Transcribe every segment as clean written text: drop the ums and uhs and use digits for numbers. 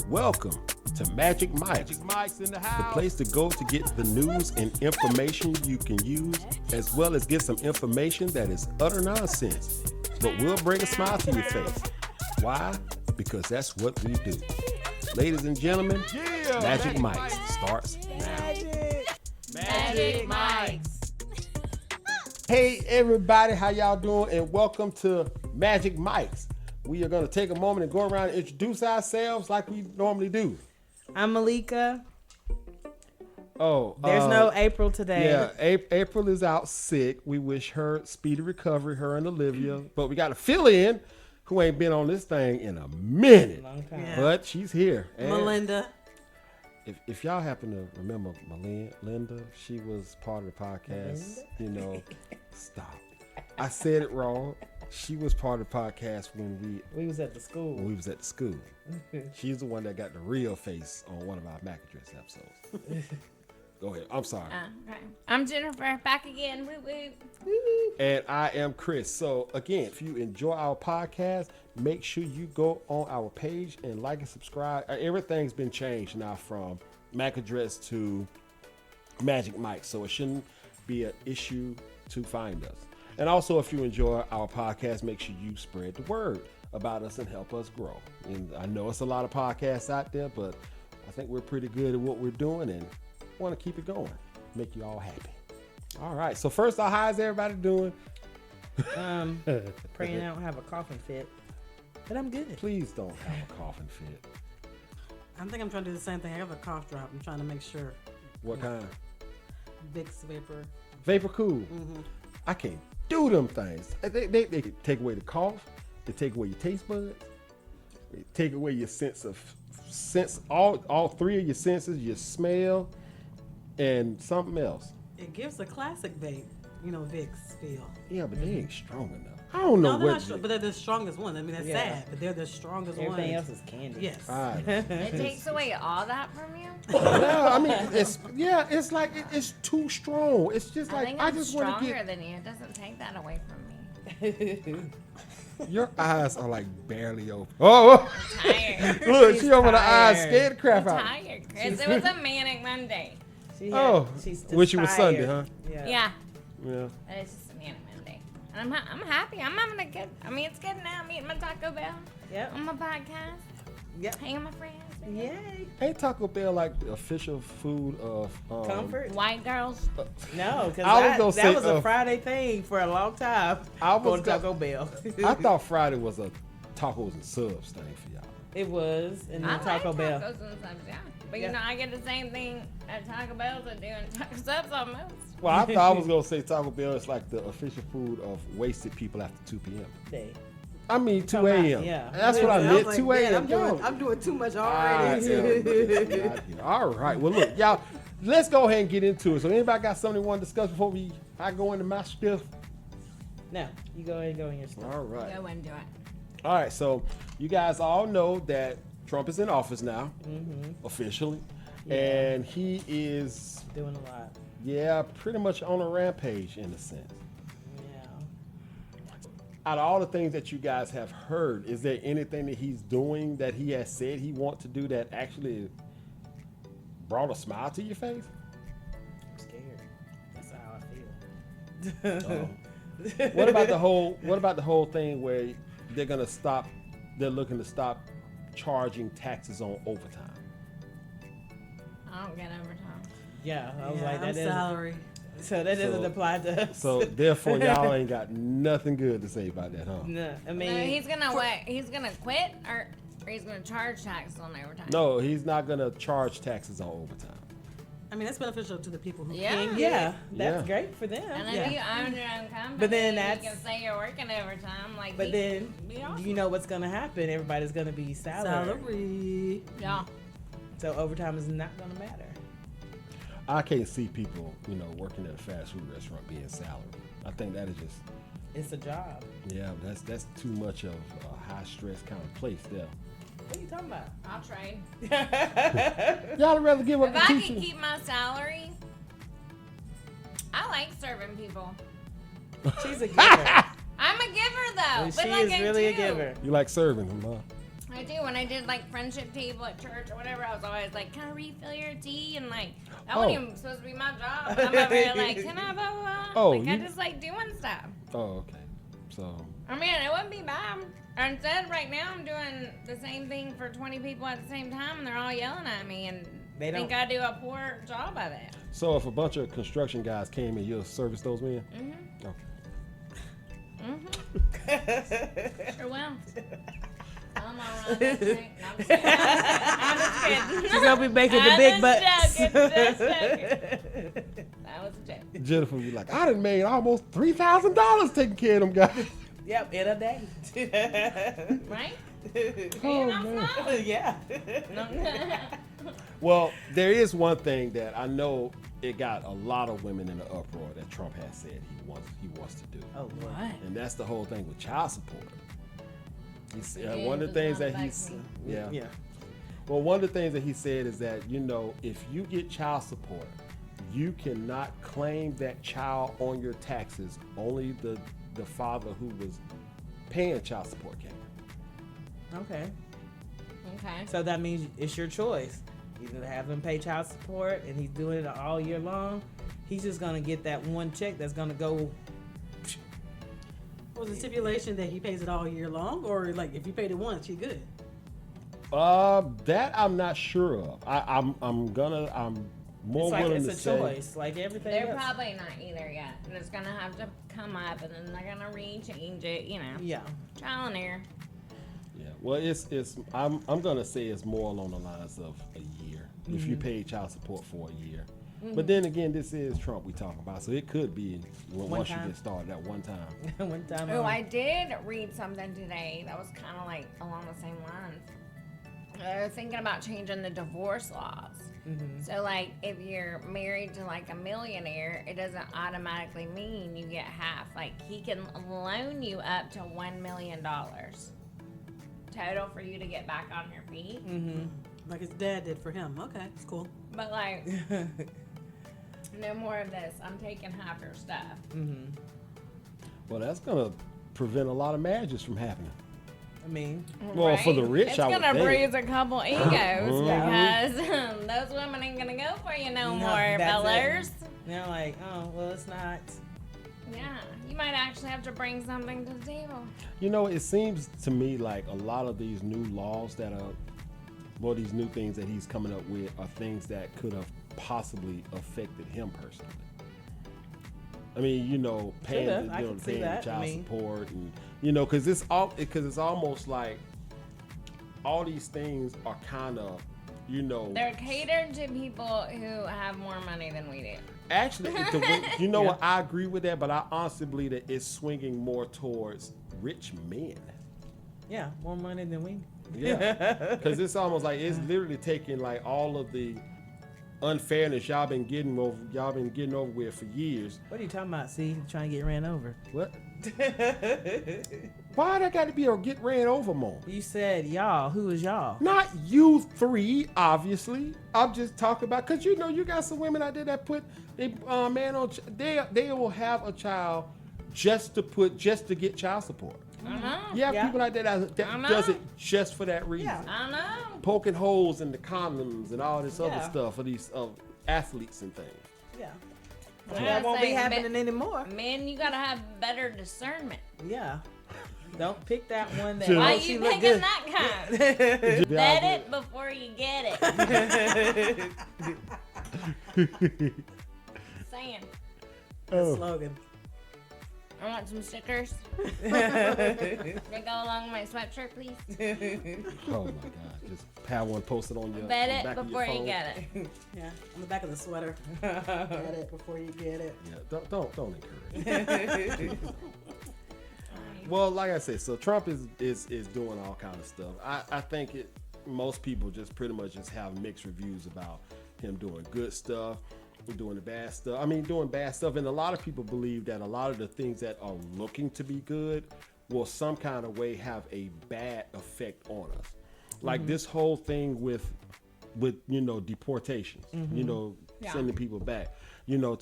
Welcome to Magic Mike's. Mike's in the The house. place to go to get the news and information you can use, as well as get some information that is utter nonsense, but will bring a smile to your face. Why? Because that's what we do. Ladies and gentlemen, Yeah, Magic Mike's starts now. Magic Mike's. Hey everybody, how y'all doing? And welcome to Magic Mike's. We are going to take a moment and go around and introduce ourselves like we normally do. I'm Malika. Oh, There's no April today. Yeah, April is out sick. We wish her speedy recovery, her and Olivia. But we got a fill-in who ain't been on this thing in a minute. Long time. Yeah. But she's here. And Melinda. if y'all happen to remember Melinda, she was part of the podcast. You know, stop. I said it wrong. She was part of the podcast when We was at the school. we was at the school. She's the one that got the real face on one of our MALIKA'S episodes. Go ahead. I'm sorry. Okay. I'm Jennifer, back again. Woo woo. And I am Chris. So again, if you enjoy our podcast, make sure you go on our page and like and subscribe. Everything's been changed now from MALIKA'S to Magic Mike, so it shouldn't be an issue to find us. And also, if you enjoy our podcast, make sure you spread the word about us and help us grow. And I know it's a lot of podcasts out there, but I think we're pretty good at what we're doing and want to keep it going, make you all happy. All right. So first, how's everybody doing? Praying I don't have a coughing fit. But I'm good. Please don't have a coughing fit. I think I'm trying to do the same thing. I have a cough drop. I'm trying to make sure. What kind? Vicks Vapor. Vapor Cool. I can't do them things. They can take away the cough. They take away your taste buds. They take away your sense. All three of your senses. Your smell and something else. It gives a classic vape, Vicks feel. Yeah, but they ain't strong enough. I don't know No, they're what. not strong, but they're the strongest one. I mean, that's Yeah. sad, but they're the strongest one. Everything else is candy. Yes. It takes away all that from you. Yeah, I mean, it's like it's too strong. It's just I like think I I'm just want to stronger get. than you. It doesn't take that away from me. Your eyes are like barely open. Oh, Tired. look, she over the eyes, tired. scared the crap I'm out. tired, Chris. It was a manic Monday. She's just which was Sunday, huh? Yeah. Yeah. Yeah. It's just a manic Monday. And I'm happy. I'm having a good. I mean, it's good now. I'm eating my Taco Bell Yep. on my podcast. Yep. Hanging with my friends. Yay. Ain't Taco Bell like the official food of Comfort? White girls. No, because I was gonna say, that was a Friday thing for a long time. I was Going to gonna- Taco Bell. I thought Friday was a tacos and subs thing for y'all. It was. And I then Taco like Bell. tacos and subs, yeah. But Yeah. I get the same thing at Taco Bell as I do in taco subs almost. Well, I thought I was gonna say Taco Bell is like the official food of wasted people after 2 p.m. Day. I mean 2 Talking about- a.m. yeah. That's what I was meant. like, 2 man, a.m. I'm doing too much I already. am not here. All right. Well, look, y'all. Let's go ahead and get into it. So, anybody got something they want to discuss before I go into my stuff? No, you go ahead and go in your stuff. All right. Go and do it. All right. So, you guys all know that Trump is in office now, officially, and he is, Doing a lot. pretty much on a rampage in a sense. Yeah. Out of all the things that you guys have heard, is there anything that he's doing that he has said he wants to do that actually brought a smile to your face? I'm scared. That's how I feel. What about the whole thing where they're looking to stop charging taxes on overtime? I don't get overtime. Yeah, I was Yeah, like, I'm that doesn't. salary. So that doesn't apply to us. So therefore, y'all ain't got nothing good to say about that, huh? No, I No, mean, he's gonna what? He's gonna quit or he's gonna charge taxes on overtime. No, he's not gonna charge taxes on overtime. I mean, that's beneficial to the people who Yeah. can get yeah, it. that's Yeah. great for them. And if Yeah. you own your own company, But then you that's- can say you're working overtime. Like, But then be awesome. you know what's gonna happen. Everybody's gonna be salary. Salary. Yeah. So overtime is not gonna matter. I can't see people, working at a fast food restaurant being salary. I think that is just, It's a job. that's too much of a high stress kind of place there. What are you talking about? I'll trade. Y'all would rather give up If the I teaching. could keep my salary, I like serving people. She's a giver. I'm a giver though. She but like is I really a do. giver. You like serving them, huh? I do. When I did like friendship table at church or whatever, I was always like, "Can I refill your tea?" And like, that wasn't even supposed to be my job. I'm over here like, "Can I blah blah blah?" Oh, like, I you- just like doing stuff. Oh, okay. So. I mean, it wouldn't be bad. Instead, right now, I'm doing the same thing for 20 people at the same time, and they're all yelling at me, and They think I do a poor job of it. So if a bunch of construction guys came in, you'll service those men? Mm-hmm. Okay. Mm-hmm. Sure will. I'm all right. No, I'm just kidding. She's gonna be making the big bucks. Just joking. That was a joke. Jennifer be like, I done made almost $3,000 taking care of them guys. Yep, in a day. Right? Oh, And I'm man. smiling. Yeah. Well, there is one thing that I know it got a lot of women in the uproar that Trump has said he wants to do. Oh, Lord. And that's the whole thing with child support. He said, Yeah, one of the it things does that not he's affect me. yeah. Well, one of the things that he said is that, you know, if you get child support, you cannot claim that child on your taxes. Only the father who was paying child support can. Okay. Okay. So that means it's your choice. Either to have him pay child support and he's doing it all year long, he's just gonna get that one check that's gonna go. Was the stipulation that he pays it all year long, or like if you paid it once, you good? That I'm not sure of. I'm more It's like willing it's to a say. choice, like everything They're else. probably not either yet. And it's going to have to come up, and then they're going to re-change it, you know. Yeah. Trial and error. Yeah. Well, I'm gonna say it's more along the lines of a year. If you pay child support for a year. But then again, this is Trump we talking about, so it could be once you time. get started at one time. One time. Oh, I did read something today that was kind of like along the same lines. They're thinking about changing the divorce laws. So, like, if you're married to like a millionaire, it doesn't automatically mean you get half. Like, he can loan you up to $1 million total for you to get back on your feet. Like his dad did for him. Okay, it's cool. But like, no more of this. I'm taking half your stuff. Well, that's gonna prevent a lot of marriages from happening. I mean, Well, for the rich, it's I would gonna think. bruise a couple egos because those women ain't gonna go for you no more, that's fellers. they're like, oh, well, it's not. Yeah, you might actually have to bring something to the table. You know, it seems to me like a lot of these new laws that are, well, these new things that he's coming up with are things that could have possibly affected him personally. I mean, you know, paying, Should've. I can see paying that. child I mean- support, and you know, because it's almost like all these things are kind of, you know, They're catered to people who have more money than we do. actually, you know what? I agree with that, but I honestly believe that it's swinging more towards rich men. Yeah, more money than we. Yeah, because it's almost like it's literally taking like all of the unfairness y'all been getting over with for years. What are you talking about? See, trying to get ran over. What? Why that got to be a get ran over more? You said y'all. Who is y'all? Not you three, obviously. I'm just talking about because you know you got some women out there that put they man on. They will have a child just to get child support. I know. You have Yeah. people out there that I know. does it just for that reason. Yeah. I know. Poking holes in the condoms and all this other Yeah. stuff for these athletes and things. Yeah. I That won't be say, happening anymore. Men, you gotta have better discernment. Yeah. Don't pick that one that. Sure. Why oh, she you look picking good. that kind? Bet it before you get it. Saying. Oh. Slogan. I want some stickers. They go along with my sweatshirt, please. Oh my God! Just have one posted on your Bet on the it back of your before you phone. get it. Yeah, on the back of the sweater. Get it before you get it. Yeah, don't encourage. Well, like I said, so Trump is doing all kind of stuff. I think most people just pretty much just have mixed reviews about him doing good stuff, doing the bad stuff. I mean, doing bad stuff, and a lot of people believe that a lot of the things that are looking to be good will some kind of way have a bad effect on us. Like this whole thing with you know deportations, you know, Yeah. sending people back. You know,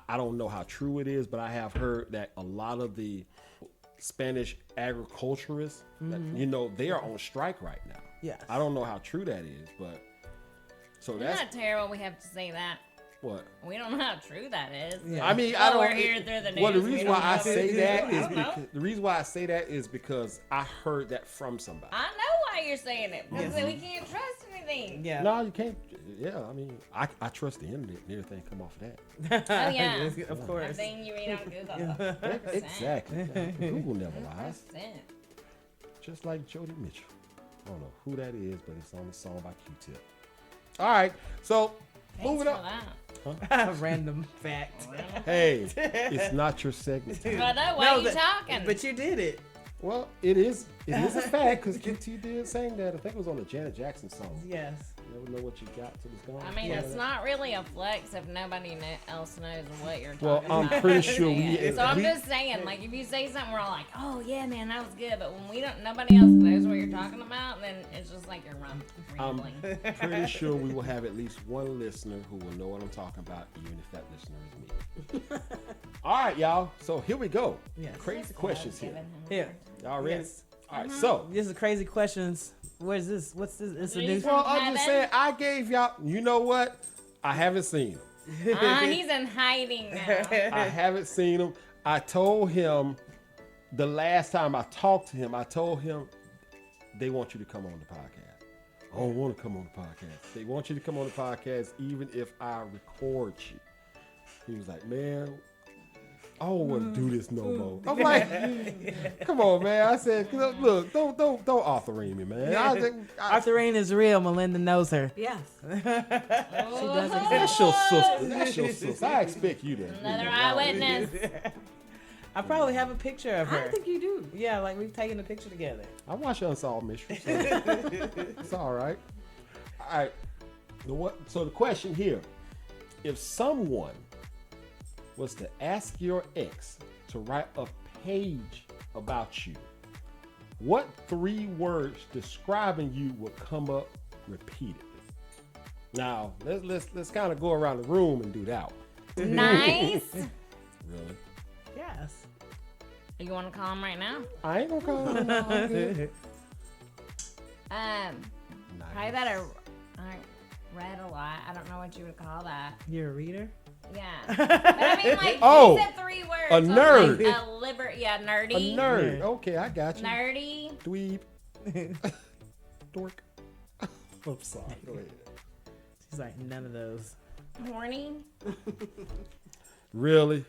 I don't know how true it is, but I have heard that a lot of the Spanish agriculturists, you know, they are on strike right now. Yes. I don't know how true that is, but so Isn't that's that terrible? We have to say that. what. We don't know how true that is. Yeah. I mean, Well, I don't. we're here through the Well, the news. We reason don't why I know. say that I is don't know. because the reason why I say that is because I heard that from somebody. I know why you're saying it because we can't trust anything. Yeah. No, you can't. Yeah, I mean, I trust the internet and everything come off of that. Oh, yeah. Of course. Everything you read on Google. 100%. Exactly. Google never lies. 100%. Just like Jody Mitchell. I don't know who that is, but it's on the song by Q-Tip. All right, so Thanks moving for up. that. Random fact. Hey, it's not your segment. I know. Why are you that- talking? But you did it. Well, it is a fact because QT did sing that. I think it was on the Janet Jackson song. Yes. You never know what you got till it's gone. I mean, it's not really a flex if nobody else knows what you're talking Well, about. I'm pretty when you sure say we- it. So I'm we- just saying, like, if you say something, we're all like, "Oh yeah, man, that was good," but when we don't, nobody else knows what you're talking about, then it's just like you're rambling. I'm pretty sure we will have at least one listener who will know what I'm talking about, even if that listener is me. All right, y'all. So here we go. Yes. Crazy Just questions giving here. him Here. Y'all ready? Yes. All right. So, This is crazy questions. Where's this? What's this? It's a new. These well, I'm just Heaven? saying, I gave y'all. You know what? I haven't seen them. He's in hiding now. I haven't seen them. I told him the last time I talked to him, I told him they want you to come on the podcast. I don't want to come on the podcast. They want you to come on the podcast even if I record you. He was like, man, I don't want to do this no more. I'm like, come on, man. I said, look, don't author-ing me, man. Arthurine is real. Melinda knows her. Yes. That's your sister. That's your sister. I expect you to. Another eyewitness. I probably have a picture of I her. don't think you do. Yeah, like we've taken a picture together. I watch Unsolved Mysteries. So it's all right. All right. So the question here: if someone was to ask your ex to write a page about you, what 3 words describing you would come up repeatedly? Now let's kind of go around the room and do that one. Nice. Really? Yes. You want to call him right now? I ain't gonna call him. No, I'm good. Probably that I read a lot. I don't know what you would call that. You're a reader? Yeah. But I mean, like, Oh, you said 3 words. a so nerd. Like nerdy. A nerd. Okay, I got you. Nerdy. Dweeb. Dork. I'm sorry. Go ahead. She's like, none of those. Horny. Really?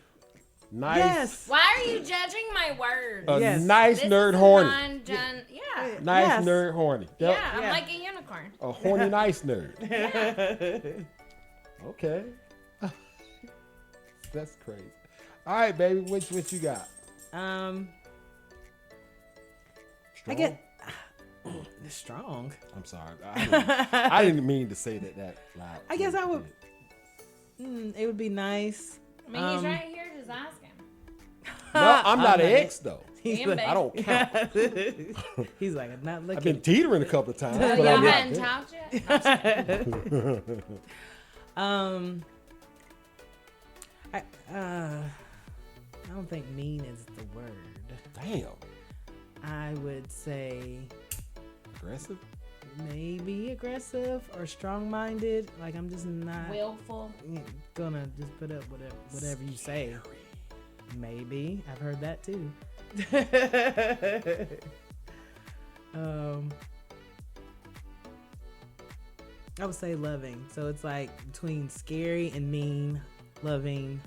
Nice. Yes. Why are you judging my words? A Yes. nice This nerd is horny. Yeah. Nice Yes. nerd horny. Yep. Yeah, I'm Yeah. like a unicorn. A horny nice nerd. Okay. That's crazy. All right, baby. What you got? I Strong? get strong. I'm sorry. I didn't mean to say that loud. I guess I would- It would be nice. I mean, he's right here. Just ask him. No, I'm not an not ex though. He's Him, like, baby. I don't count. he's like, I'm not I've looking. been teetering a couple of times. Oh, but y'all I'm not hadn't there. talked yet? No, I'm just kidding. I don't think mean is the word. Damn. I would say Aggressive? maybe aggressive or strong-minded. Like I'm just not Willful. gonna just put up whatever you say. Maybe I've heard that too. I would say loving. So it's like between scary and mean, loving.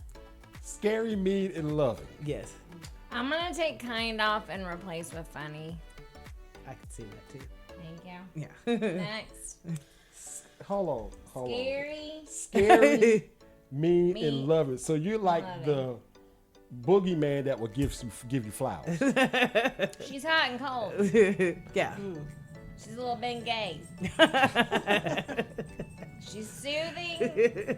Scary, mean, and loving. Yes, I'm going to take kind off and replace with funny. I could see that too. Thank Yeah. you. Next. Hold on. Scary. Scary, mean, Mean. and loving. So you're like Loving. the boogeyman that will give you flowers. She's hot and cold. Yeah. She's a little bit gay. She's soothing,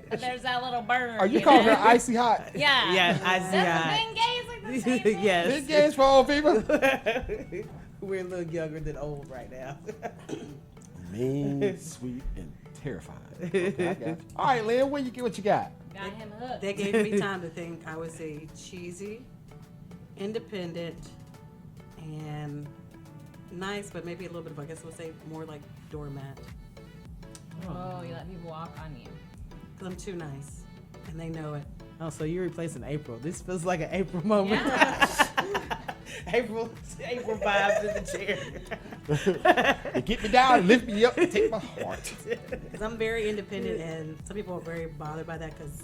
but there's that little burn. Are you calling know? her icy hot? Yeah. Yeah, I see Doesn't that. being gay is like the same thing? Yes. Big games for old people. We're a little younger than old right now. Mean, sweet, and terrifying. Okay, I got you. All right, Lynn, what you got? Got him hooked. They gave me time to think. I would say cheesy, independent, and nice, but maybe a little bit of, I guess we'll say more like doormat. Oh, you let people walk on you. Because I'm too nice, and they know it. Oh, so you're replacing April. This feels like an April moment. Yeah. April vibes in the chair. You get me down, lift me up, and take my heart. Because I'm very independent, and some people are very bothered by that because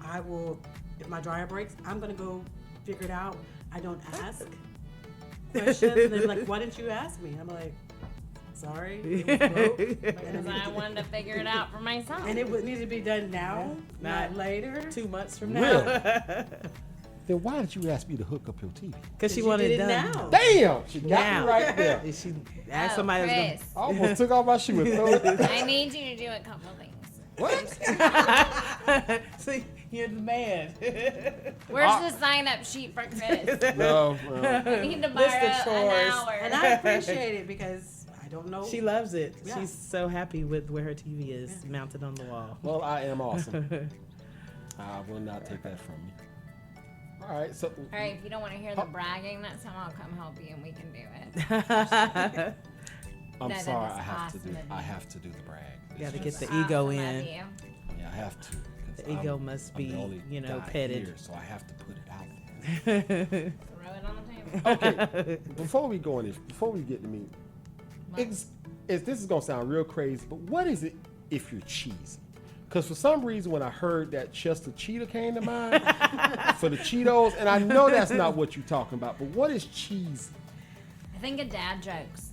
I will, if my dryer breaks, I'm going to go figure it out. I don't ask questions. And they're like, why didn't you ask me? I'm like, sorry. It was broke. Because I wanted to figure it out for myself. And it would need to be done now, not later. 2 months from now. Really? Then why did you ask me to hook up your TV? Because she You wanted did it it done. now. Damn, she got Now. me right there. If she asked somebody else Chris, I almost took off my shoe and threw it. I need you to do a couple things. What? See, you're the man. Where's the sign-up sheet for Chris? No, I need to List of borrow an chores. hour. And I appreciate it because I don't know. She loves it. Yeah. She's so happy with where her TV is mounted on the wall. well, I am awesome. I will not take that from you. All right, so. All right, if you don't want to hear the bragging, next time I'll come help you and we can do it. I'm No, that sorry, is I have to awesome do. of you. I have to do the brag. You gotta get the Awesome ego of in. you. Yeah, I have to. 'cause The ego must I'm the be, only you know, guy petted. here, so I have to put it out there. Throw it on the table. Okay, before we go in this, before we get to me, this is gonna sound real crazy, but what is it if you're cheesy? Because for some reason, when I heard that Chester Cheetah came to mind for the Cheetos, and I know that's not what you're talking about, but what is cheesy? I think of dad jokes.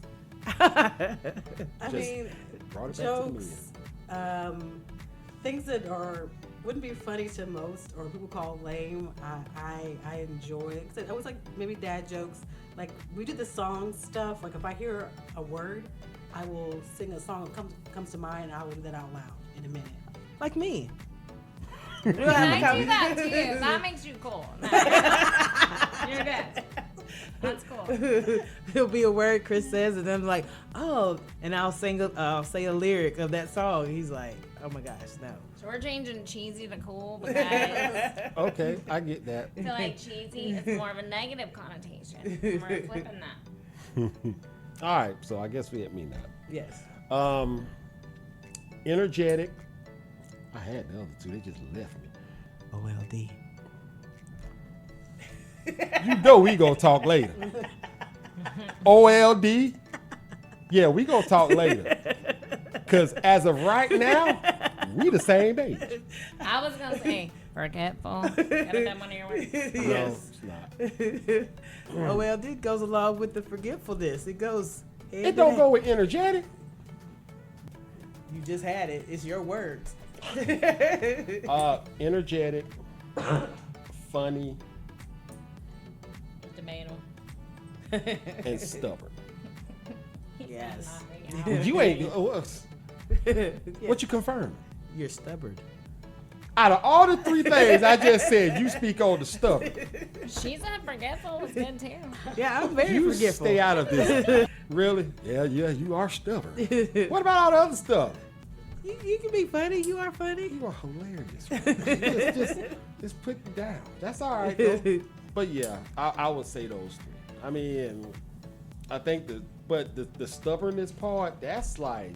I Just mean, brought it back to me. jokes, things that wouldn't be funny to most or people call lame. I enjoy it. 'Cause I always like maybe dad jokes. Like we do the song stuff. Like if I hear a word, I will sing a song that comes to mind. I will do that out loud in a minute. Like me. I do that too. That makes you cool. No. You're good. That's cool. It'll be a word Chris says, and I'm like, oh, and I'll say a lyric of that song. He's like, oh my gosh, no. So we're changing cheesy to cool because I Okay, I get that. feel like cheesy is more of a negative connotation. We're flipping that. All right, so I guess we had me now. Yes. Energetic. I had the other two. They just left me. OLD. You know we gonna talk later. OLD. Yeah, we gonna talk later. Cause as of right now, we the same age. I was gonna say forgetful. Gotta done one of your words. No, it's not. OLD goes along with the forgetfulness. It goes. hand It in don't hand. go with energetic. You just had it. It's your words. Energetic, funny, Tomato. and stubborn. Yes. You ain't. What you confirm? You're stubborn. Out of all the three things I just said, you speak on the stubborn. She said forgetful was good too. Yeah, I'm very You forgetful. stay out of this. Really? Yeah, you are stubborn. What about all the other stuff? You can be funny. You are funny. You are hilarious. just put it down. That's all right, though. But yeah, I would say those three. I mean, I think the stubbornness part, that's like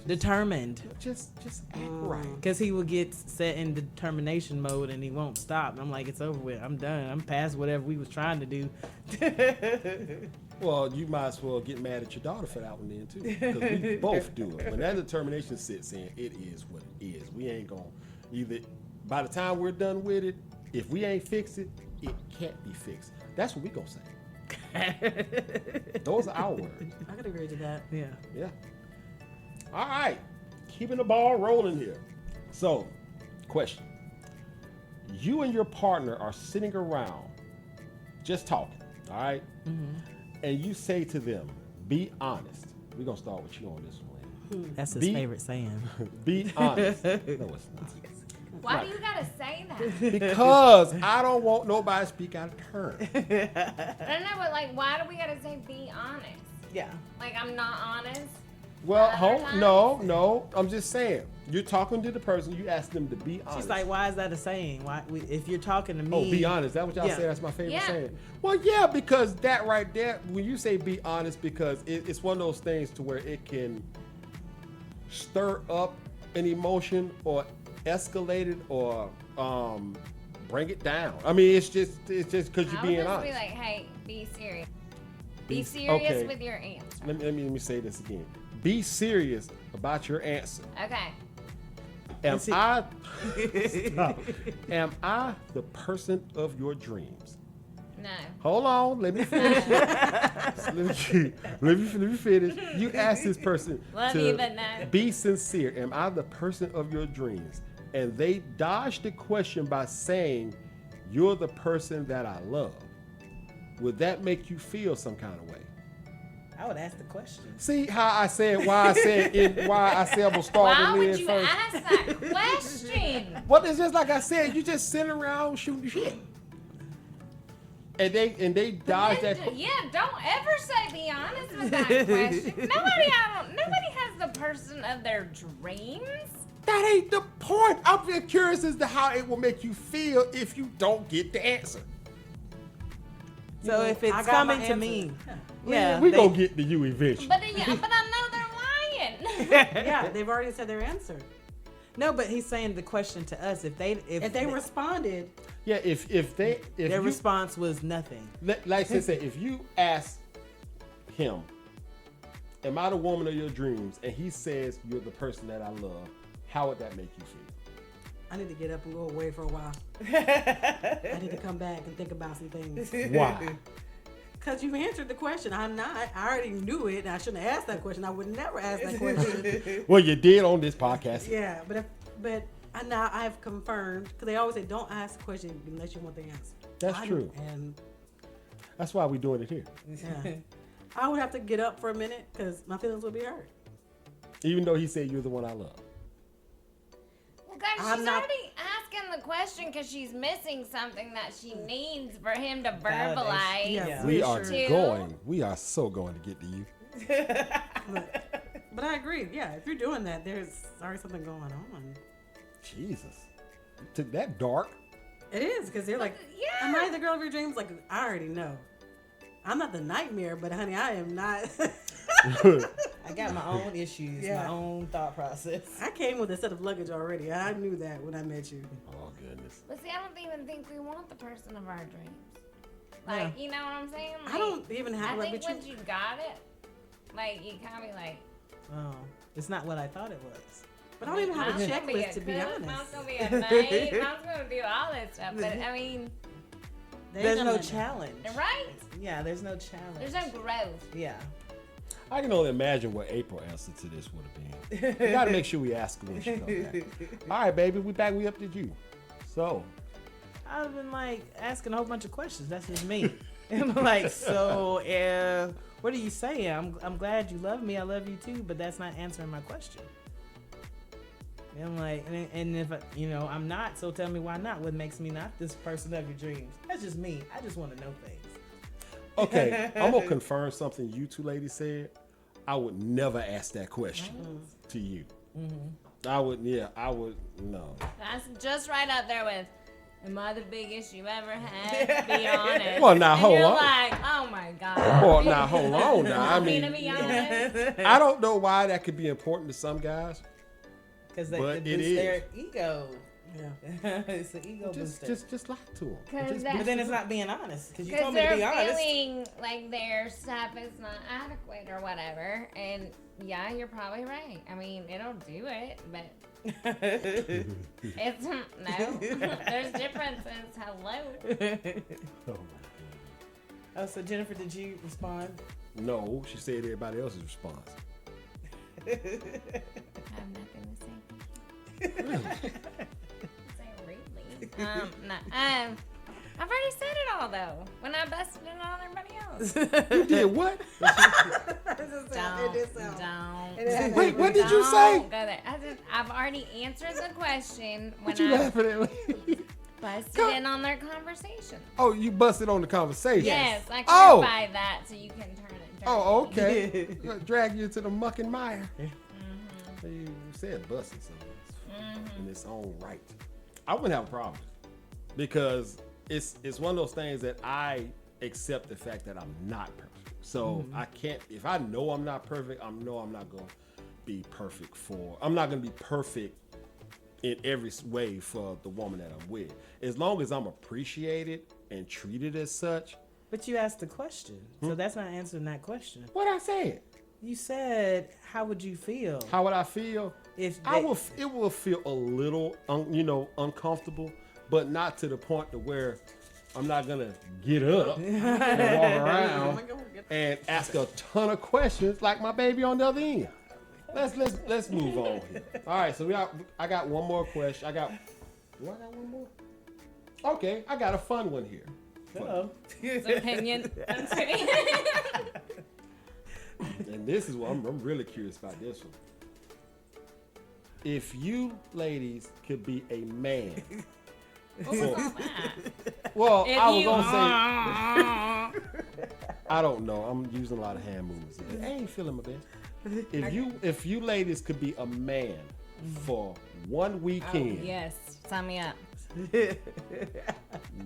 Determined. just act right. Because he will get set in determination mode and he won't stop. And I'm like, it's over with. I'm done. I'm past whatever we was trying to do. Well, you might as well get mad at your daughter for that one then too, because we both do it. When that determination sits in, it is what it is. We ain't gonna either. By the time we're done with it, if we ain't fix it, it can't be fixed. That's what we gonna say. Those are our words. I could agree to that. Yeah. Yeah. All right, keeping the ball rolling here. So, question: you and your partner are sitting around, just talking. All right? And you say to them, "Be honest." We're gonna start with you on this one. That's his favorite saying. Be honest. No, it's not. Why do you gotta say that? Because I don't want nobody to speak out of turn. I don't know, but like, why do we gotta say be honest? Yeah. Like, I'm not honest. Well, Other times- no. I'm just saying. You're talking to the person. You ask them to be honest. She's like, why is that a saying? If you're talking to me, oh, be honest. That what y'all Yeah. say? That's my favorite Yeah. saying. Well, yeah, because that right there, when you say be honest, because it's one of those things to where it can stir up an emotion or escalate it or bring it down. I mean, it's just because you're I being would just honest. be like, hey, be serious. Be- Be serious okay. with your answer. Let me say this again. Be serious about your answer. Okay. Am see- I Stop. Am I the person of your dreams? No. Hold on, let me finish. let me finish. You ask this person Love to you, but no. be sincere. Am I the person of your dreams? And they dodge the question by saying, "You're the person that I love." Would that make you feel some kind of way? I would ask the question. See how I said why I said I'm gonna start Why with would Lynn you first. ask that question? Well, it's just like I said, you just sitting around shooting shit. And they dodge that. Yeah, don't ever say be honest with that question. Nobody has the person of their dreams. That ain't the point. I'm just curious as to how it will make you feel if you don't get the answer. So if it's I got my coming to answer. me, Yeah. we gonna get to you eventually. But I know they're lying. Yeah, they've already said their answer. No, but he's saying the question to us. If If they responded, Yeah, if their you, response was nothing. like they say, if you ask him, "Am I the woman of your dreams?" and he says, "You're the person that I love," how would that make you feel? I need to get up and go away for a while. I need to come back and think about some things. Why? Because you've answered the question. I already knew it, and I shouldn't have asked that question. I would never ask that question. Well, you did on this podcast. Yeah, but now I've confirmed, because they always say, don't ask a question unless you want the answer. That's I true. don't, and That's why we're doing it here. yeah. I would have to get up for a minute because my feelings would be hurt. Even though he said you're the one I love. Well, guys, I'm she's not- already asking the question because she's missing something that she needs for him to Validation. verbalize. Yeah. We are Sure. we are so going to get to you. But I agree. Yeah, if you're doing that, there's already something going on. Jesus. To that dark. It is, because they're like, yeah. am I the girl of your dreams? Like, I already know. I'm not the nightmare, but honey, I am not. I got my own issues, Yeah. my own thought process. I came with a set of luggage already. I knew that when I met you. Oh goodness. But see, I don't even think we want the person of our dreams. Like, you know what I'm saying? I don't even have I like, think but once you got it, like, you kind of be like, Oh, it's not what I thought it was. But I don't even have a "Mom's gonna be checklist, to be cook, honest. Mom's gonna be a maid. Mom's gonna do all that stuff. But I mean, They There's ain't no none of that. challenge. right? Yeah, there's no challenge. There's no growth. Yeah. I can only imagine what April's answer to this would have been. We gotta make sure we ask her when she comes back. All right, baby, we back. We up to you. So, I've been like asking a whole bunch of questions. That's just me. And I'm like, so what are you saying? I'm glad you love me. I love you too, but that's not answering my question. And I'm like, and if I'm not, so tell me why not? What makes me not this person of your dreams? That's just me. I just want to know things. okay, I'm gonna confirm something you two ladies said. I would never ask that question to you. I would no. That's just right up there with, am I the biggest you ever had? Be honest. Well, now, and hold you're on. like, oh my God. Well, now hold on. Now, I Want me mean, to be honest? I don't know why that could be important to some guys. Because they But could it boost is. their ego. Yeah. It's an ego booster. Just lie to them. 'Cause But then it's not being honest. Because you Because told me to they're be honest. feeling like their stuff is not adequate or whatever. And yeah, you're probably right. I mean, it'll do it, but it's no. There's differences. Hello. Oh my God. Oh, so Jennifer, did you respond? No, she said everybody else's response. I have nothing to say. Say rudely. No. I've already said it all though. When I busted it on everybody else. You did what? Don't. Wait, what did you Don't say? Go there. I've already answered the question when What you I laughing at me? busted in on their conversation. Oh, you busted on the conversation. Yes, I Oh. clarified that so you can turn it Oh, okay. Drag you to the muck and mire. You said busting, so it's in its own right. I wouldn't have a problem because it's one of those things that I accept the fact that I'm not perfect. So I can't, if I know I'm not perfect, I know I'm not going to be perfect I'm not going to be perfect in every way for the woman that I'm with. As long as I'm appreciated and treated as such. But you asked the question, so that's not answering that question. What I said? You said, how would you feel? How would I feel? If it will feel a little, uncomfortable, but not to the point to where I'm not gonna get up and walk around and ask a ton of questions like my baby on the other end. Let's move on here. All right, so I got one more question. Do I got one more? Okay, I got a fun one here. Uh-oh. Opinion. I'm kidding. And this is what I'm really curious about this one. If you ladies could be a man. What was all that? Well, If I was you- gonna say I don't know. I'm using a lot of hand movements. I ain't feeling my best. If you ladies could be a man for one Oh, weekend, yes. Sign me up.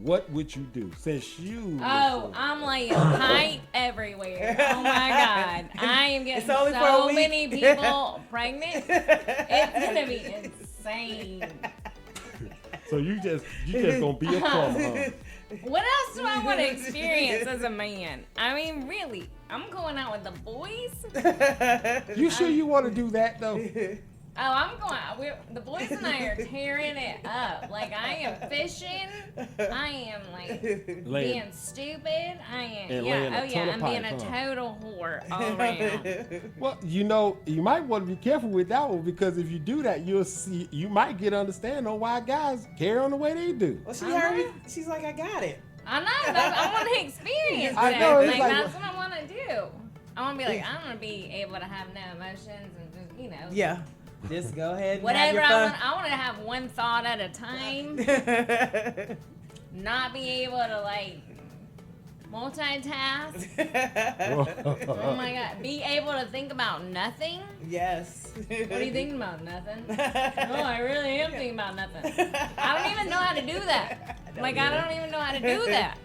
what would you do? Since you Oh, I'm laying height everywhere. Oh my God. I am getting It's only for a so week. many people pregnant. It's going to be insane. so you just gonna be a plumber, huh? What else do I want to experience as a man? I mean, really, I'm going out with the boys. You sure you want to do that though? Oh, I'm going. The boys and I are tearing it up. Like, I am fishing. I am like being stupid. I am. And Yeah. laying a Oh ton yeah. of I'm being pipe, a huh? total whore all around. Well, you might want to be careful with that one because if you do that, you might get understanding on why guys carry on the way they do. Well, she heard it. She's like, I got it. I know. I want to experience I that. know, it's Like, like- that's what I want to do. I want to be like, I want to be able to have no emotions and just, Yeah. Just go ahead and whatever have I your want. I want to have one thought at a time. fun. Not be able to like multitask. Oh my God. Be able to think about nothing. Yes. What are you thinking about? Nothing. Oh, I really am thinking about nothing. I don't even know how to do that. Like, I don't even know how to do that.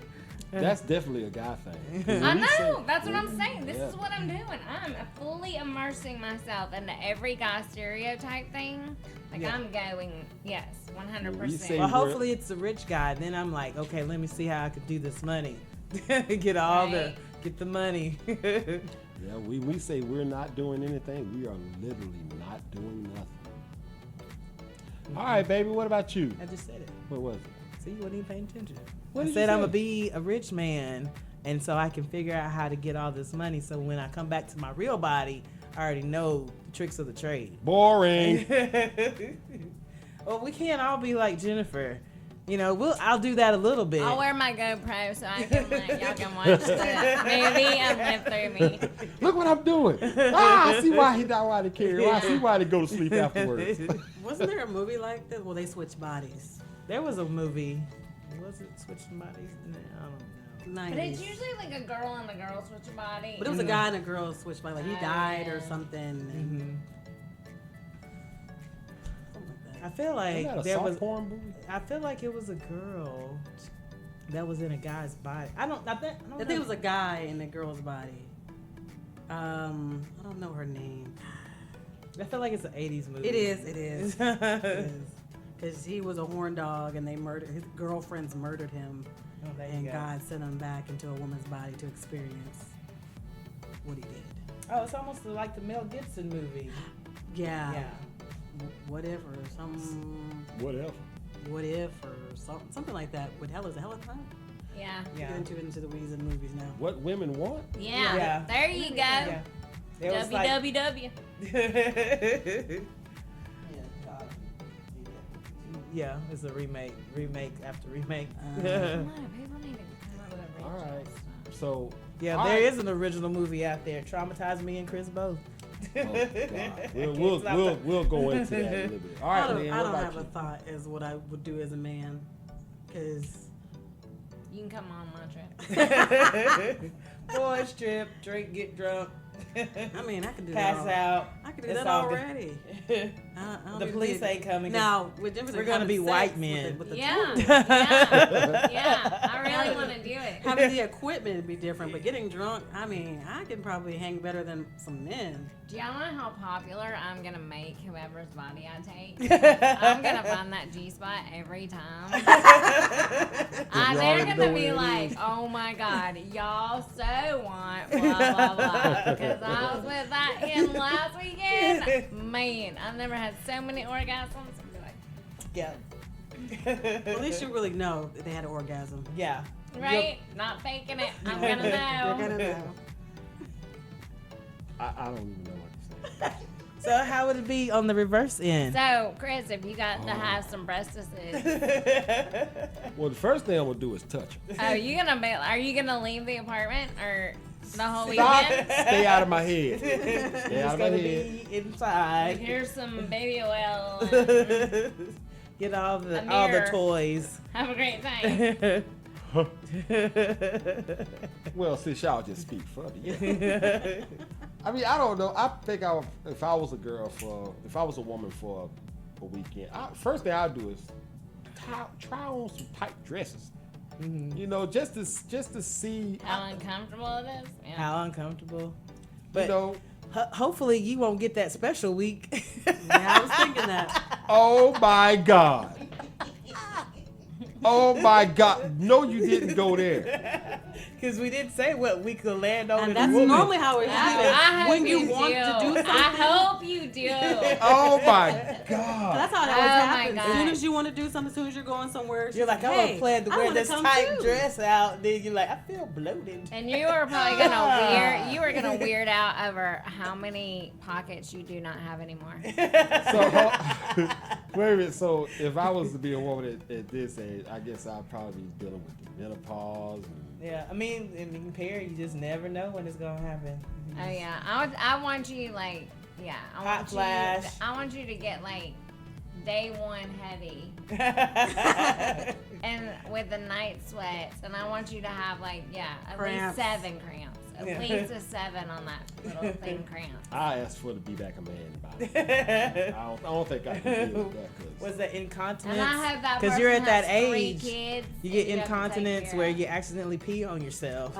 That's definitely a guy thing. 'Cause I when we say- know. That's what I'm saying. This Yeah. is what I'm doing. I'm fully immersing myself into every guy stereotype thing. Like, Yeah. I'm going, yes, When we 100%. say- Well, hopefully it's a rich guy. Then I'm like, okay, let me see how I could do this money. Get the money. Yeah, we say we're not doing anything. We are literally not doing nothing. All right, baby. What about you? I just said it. What was it? See, you wasn't even paying attention. What I did you said I'm say? gonna be a rich man, and so I can figure out how to get all this money. So when I come back to my real body, I already know the tricks of the trade. Boring. Well, we can't all be like Jennifer. I'll do that a little bit. I'll wear my GoPro so I can, like, y'all can watch the movie and live through me. Look what I'm doing. I see why he not want to carry. I see why they go to sleep afterwards. Wasn't there a movie like that? Well, they switched bodies. There was a movie. Was it Switching Bodies? No, I don't know. 90s. But it's usually like a girl and a girl switch a body. But it was a guy and a girl switched bodies. Like he Oh, died yeah. or something. And something like that. I feel Isn't that like a there soft was. porn movie? I feel like it was a girl that was in a guy's body. I think I think it was a guy in a girl's body. I don't know her name. I feel like it's an 80s movie. It is. It is. It is. Because he was a horn dog and his girlfriends murdered him. Oh, there you And go. God sent him back into a woman's body to experience what he did. Oh, it's almost like the Mel Gibson movie. Yeah. Yeah. Whatever. Whatever. What if or something like that. With hell is a hell of time. Yeah. Yeah. Get into the weeds of the movies now. What women want? Yeah. Yeah. There you go. Yeah. There was like- WWW. Yeah, it's a remake after remake. Come on, people need to come up with a All original right. stuff. So. Yeah, all there right. is an original movie out there. Traumatized Me and Chris both. Oh, God. We'll go into that a little bit. All right, I Lynn, don't what about have you? a thought as what I would do as a man. Because You can come on my trip. Boys trip, drink, get drunk. I mean, I could do Pass that. out. I could do It's that all good. already. I don't The even police need- ain't coming. Now, with We're gonna be white men. With the Yeah, tools. yeah. I really want to do it. Having the equipment would be different, but getting drunk, I mean, I can probably hang better than some men. Do y'all know how popular I'm gonna make whoever's body I take? I'm gonna find that G spot every time. They're already know gonna what be it like, is. "Oh my God, y'all so want blah blah blah." Because I was with that hen last weekend. Man, I've never had so many orgasms. I'm like, Yeah. Well, at least you really know that they had an orgasm. Yeah. right? Not faking it. I'm gonna know. You're gonna know. I don't even know what to say. So how would it be on the reverse end? So, Chris, if you got to have some breastises, Well, the first thing I'm gonna do is touch her. are you gonna leave the apartment or the whole Stop. weekend? Stay out of my head. Stay It's out of my gonna head. be inside. Here's some baby oil. And Get all A the mirror. toys. have a great time. Well, since y'all just speak for me. Yeah. I mean, I don't know. I think if I was a woman for a weekend, first thing I'd do is try on some tight dresses. Mhm. You know, just to see. How uncomfortable it is. Yeah. How uncomfortable. You But know, hopefully you won't get that special week. Yeah, I was thinking that. oh my God. Oh my God. No, you didn't go there. Because we didn't say what we could land on. And in that's a woman. normally how it is. I hope When you you want to do something. I hope you do. Oh my God. That's how it Oh always my happens. As soon God. as you want to do something, as soon as you're going somewhere, You're like, I hey, would plan to I wear wanna this come tight too. dress out. Then you're like, I feel bloated. And you are probably you were gonna weird out over how many pockets you do not have anymore. So, wait a minute. So, if I was to be a woman at this age, I guess I'd probably be dealing with the menopause. And, Yeah, I mean, in compared, you just never know when it's gonna happen. Oh yeah, I want you like Hot flash. I want you to get like day one heavy and with the night sweats, and I want you to have like at Cramps. least 7 cramps, at Yeah. least a 7 on that little thin cramp. I asked for to be back a man body. I don't think I can deal with that. What's that incontinence? And I hope that 'Cause person you're at that has 3 age, kids, You and get have to take incontinence care where of. you accidentally pee on yourself.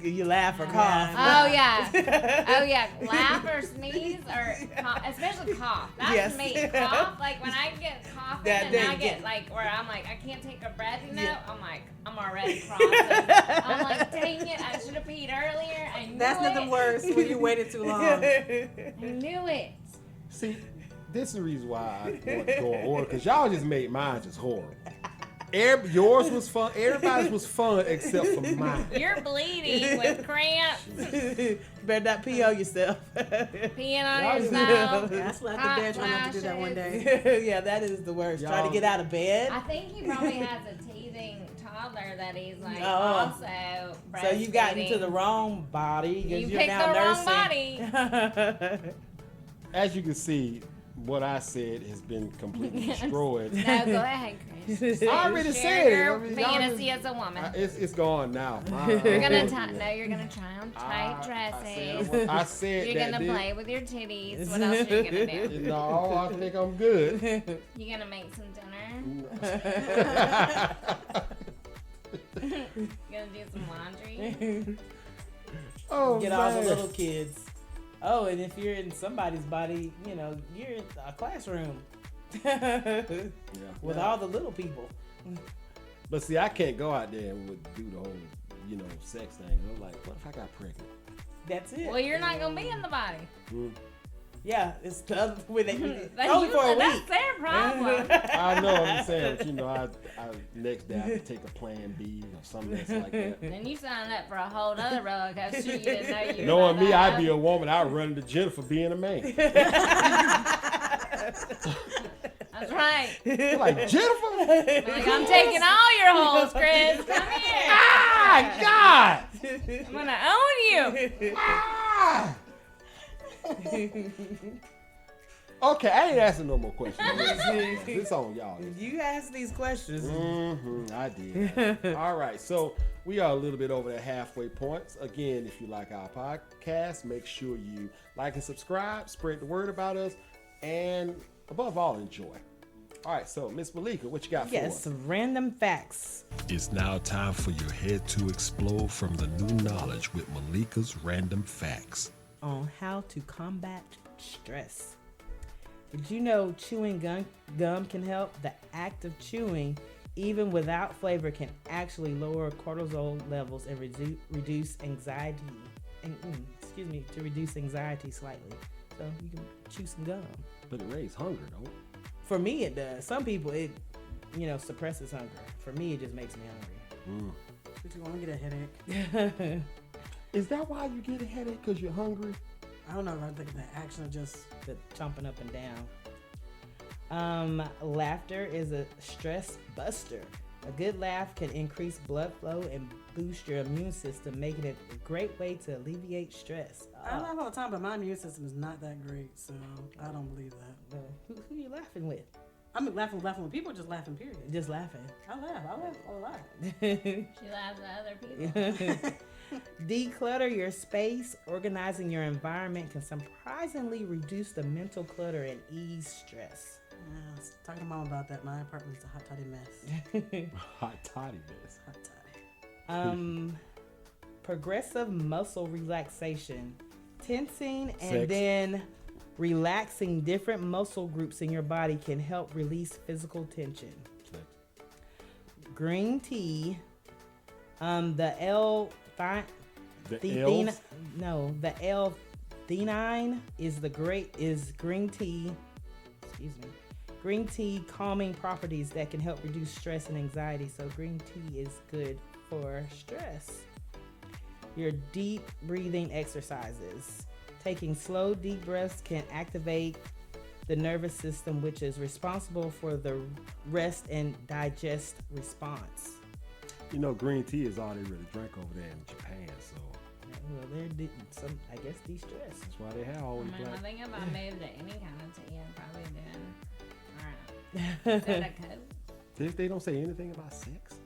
You You laugh or Yeah. cough. Oh yeah, oh yeah. Laugh or sneeze or cough, especially cough. That's Yes. me. Cough. Like when I get coughing That and day, I get yeah. like where I'm like I can't take a breath. You know, Yeah. I'm like I'm already crossing. I'm like dang it, I should have peed earlier. I knew That's it. nothing worse when you waited too long. I knew it. See, this is the reason why I want to go in order, because y'all just made mine just horrible. Yours was fun. Everybody's was fun except for mine. You're bleeding with cramps, Better not pee on yourself. peeing on Y'all just- yourself. Yeah, I slept hot in bed trying not to do that one flashes. day. Yeah, that is the worst. Trying Y'all- to get out of bed. I think he probably has a teething toddler that he's like Oh. also So you got into the breastfeeding. wrong body. 'cause You you're picked now the wrong nursing. body. As you can see, what I said has been completely destroyed. No, go ahead, Chris. I already Share said it. your I mean, y'all fantasy just- as a woman. It's gone now. You're gonna you're gonna try on tight I dresses. said, I said You're that. gonna did- play with your titties. What else are you gonna do? No, I think I'm good. You gonna make some dinner? You gonna do some laundry? Oh, Get all the man. little kids. Oh, and if you're in somebody's body, you know, you're in a classroom Yeah. with Yeah. all the little people. But see, I can't go out there and do the whole, sex thing. I'm like, what if I got pregnant? That's it. Well, you're not gonna be in the body. Yeah, it's the other way they That's only for a that's week. their problem. I know, I'm saying, but I next day I have to take a plan B or something that's like that. Then you signed up for a whole other roller coaster you didn't know you were Knowing about me, to I'd have. be a woman. I'd run into Jennifer being a man. That's right. You're like, Jennifer? Like, I'm taking all your holes, Chris. Come here. Ah, God! I'm gonna own you. Ah! Okay, I ain't asking no more questions. This on y'all. You asked these questions. I did. All right, so we are a little bit over the halfway points. Again, if you like our podcast, make sure you like and subscribe, spread the word about us, and above all, enjoy. All right, so Miss Malika, what you got for us? Yes, random facts. It's now time for your head to explode from the new knowledge with Malika's Random Facts. On how to combat stress. Did you know chewing gum can help? The act of chewing, even without flavor, can actually lower cortisol levels and reduce anxiety. To reduce anxiety slightly. So you can chew some gum. But it raises hunger, don't it? For me, it does. Some people, it suppresses hunger. For me, it just makes me hungry. But you want to get a headache? Is that why you get a headache? Because you're hungry? I don't know. I think the action of just The chomping up and down. Laughter is a stress buster. A good laugh can increase blood flow and boost your immune system, making it a great way to alleviate stress. I laugh all the time, but my immune system is not that great, so I don't believe that. Who you laughing with? I'm laughing with people, just laughing, period. Just laughing. I laugh a lot. She laughs at other people. Declutter your space. Organizing your environment can surprisingly reduce the mental clutter and ease stress. Yeah, I was talking to Mom about that. My apartment's a hot toddy mess. Hot toddy mess. Hot toddy. Progressive muscle relaxation. Tensing and Sex. then relaxing different muscle groups in your body can help release physical tension. Green tea. The L-theanine is green tea. Excuse me. Green tea calming properties that can help reduce stress and anxiety. So green tea is good for stress. Your deep breathing exercises. Taking slow, deep breaths can activate the nervous system, which is responsible for the rest and digest response. You know, green tea is all they really drink over there in Japan, so Well, they're I guess de-stress. that's why they have all these I black. think if I moved to any kind of tea, I'd probably do. Is that a code? They don't say anything about sex.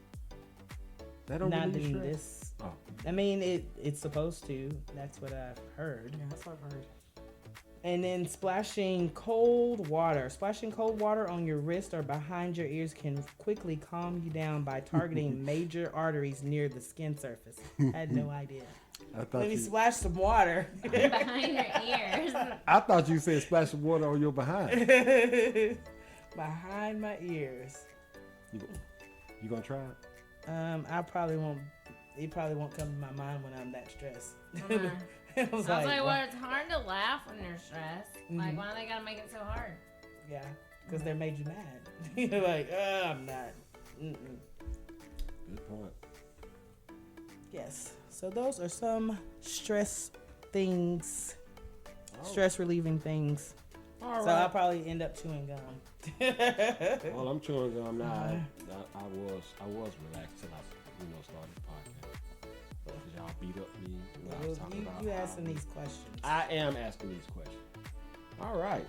That don't Not really in stress? this. Oh. I mean, it's supposed to. That's what I've heard. Yeah, that's what I've heard. And then splashing cold water. Splashing cold water on your wrist or behind your ears can quickly calm you down by targeting major arteries near the skin surface. I had no idea. Let me splash some water. Behind your ears. I thought you said splash some water on your behind. Behind my ears. You gonna try it? I probably won't. It probably won't come to my mind when I'm that stressed. I was Sounds like, what? well, it's hard to laugh when you're stressed. Like, why do they gotta make it so hard? Yeah, because they made you mad. You're like, I'm not. Mm-mm. Good point. Yes. So those are some stress things, Oh. stress relieving things. All So right. I'll probably end up chewing gum. Well, I'm chewing gum now. I was relaxed till I started the podcast. Because y'all beat up me when I was talking about You how asking these questions. I am asking these questions. All right.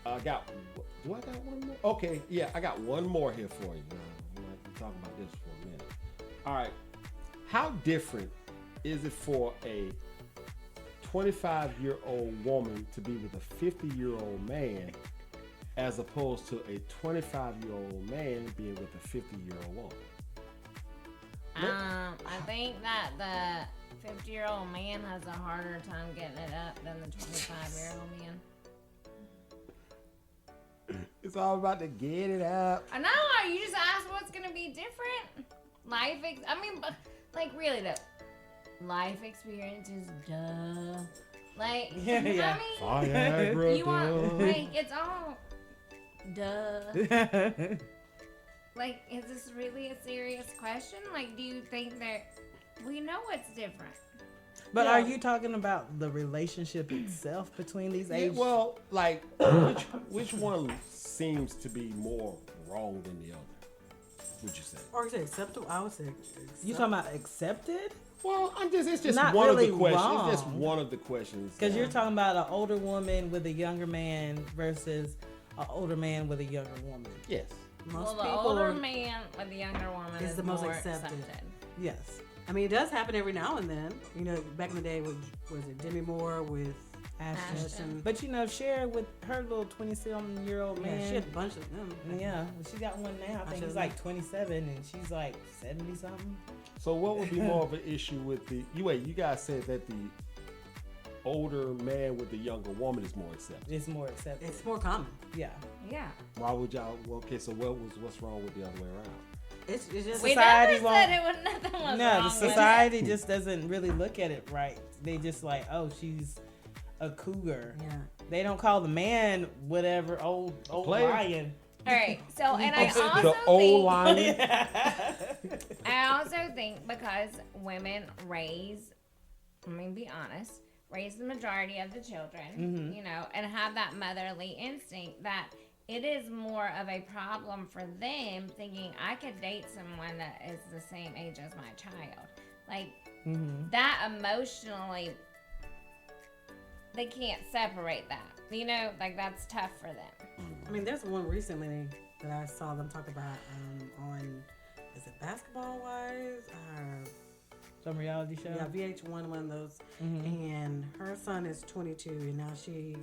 Do I got one more? Okay, yeah, I got one more here for you. Now, we're talking about this for a minute. All right. How different is it for a 25-year-old woman to be with a 50-year-old man as opposed to a 25-year-old man being with a 50-year-old woman? I think that the 50-year-old man has a harder time getting it up than the 25-year-old man. It's all about to get it up. I know. You just asked what's gonna be different. Really though, life experiences, duh. Like, Yeah. I mean, Viagra, you want duh. like it's all duh. Like, is this really a serious question? Like, do you think that we know what's different? But Yeah. are you talking about the relationship itself between these Yeah, ages? well, like, which one seems to be more wrong than the other? would you say? Or you say acceptable? I would say. You talking about accepted? Well, it's just Not one really of the questions. wrong. It's just one of the questions. Because you're talking about an older woman with a younger man versus an older man with a younger woman. Yes. Most the people older man with the younger woman is the most more accepted. Yes. I mean, it does happen every now and then. You know, back in the day, was it Demi Moore with Ashton. But you know, Cher with her little 27-year-old man. Yeah, she had a bunch of them. Yeah, she got one now. I think he's like 27 and she's like 70 something. So what would be more of an issue with the? You guys said that the older man with the younger woman is more accepted. It's more accepted. It's more common. Yeah. Yeah. Why would y'all? Well, okay, so what's wrong with the other way around? It's just We Society never won't- said it was nothing was No, wrong the with society just doesn't really look at it right. They just like, oh, she's a cougar. yeah. They don't call the man whatever old player. lion. it. All right. So, and I The also old think, lion. I also think because women raise, be honest, raise the majority of the children, you know, and have that motherly instinct that it is more of a problem for them thinking I could date someone that is the same age as my child. Like, that emotionally, they can't separate that. You know, like that's tough for them. I mean, there's one recently that I saw them talk about on, is it Basketball Wives? Some reality show. Yeah, VH1, one of those. And her son is 22, and now she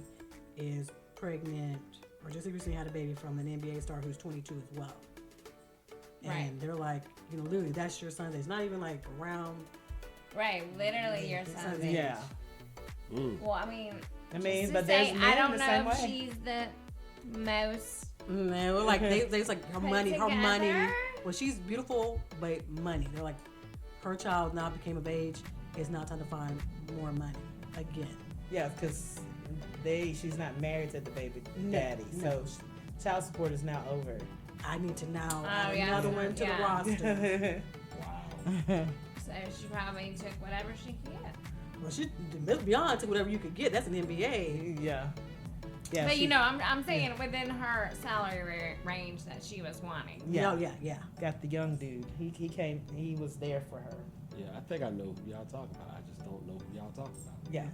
is pregnant, or just recently had a baby from an NBA star who's 22 as well. And Right. they're like, you know, literally, that's your son. It's not even like around. Right, literally your son's age. Yeah. Well, I mean, I mean, just to but say, there's men I don't the know same if way. she's the most. They were like, they's like her Put money. together? Well, she's beautiful, but money. They're like, her child now became of age. It's now time to find more money again. Yeah, because she's not married to the baby daddy, no. so child support is now over. I need to now Oh, add yeah. another one to the Yeah. roster. So she probably took whatever she could get. Well, let's be honest, whatever you could get, that's an NBA. Yeah. Yeah. But she- you know, I'm saying within her salary range that she was wanting. Yeah. Yeah. Got the young dude. He came. He was there for her. Yeah, I think I know who y'all talking about. I just don't know who y'all talking about. Yeah.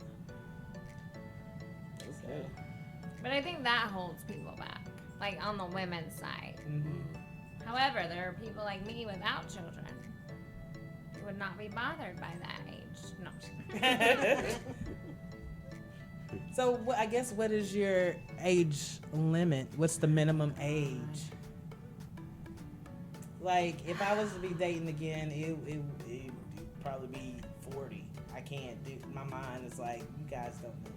Okay. But I think that holds people back, like on the women's side. Mm-hmm. However, there are people like me without children who would not be bothered by that age. No. I'm just kidding. So I guess what is your age limit? What's the minimum age? Like if I was to be dating again, it'd probably be 40. I can't do. My mind is like, you guys don't know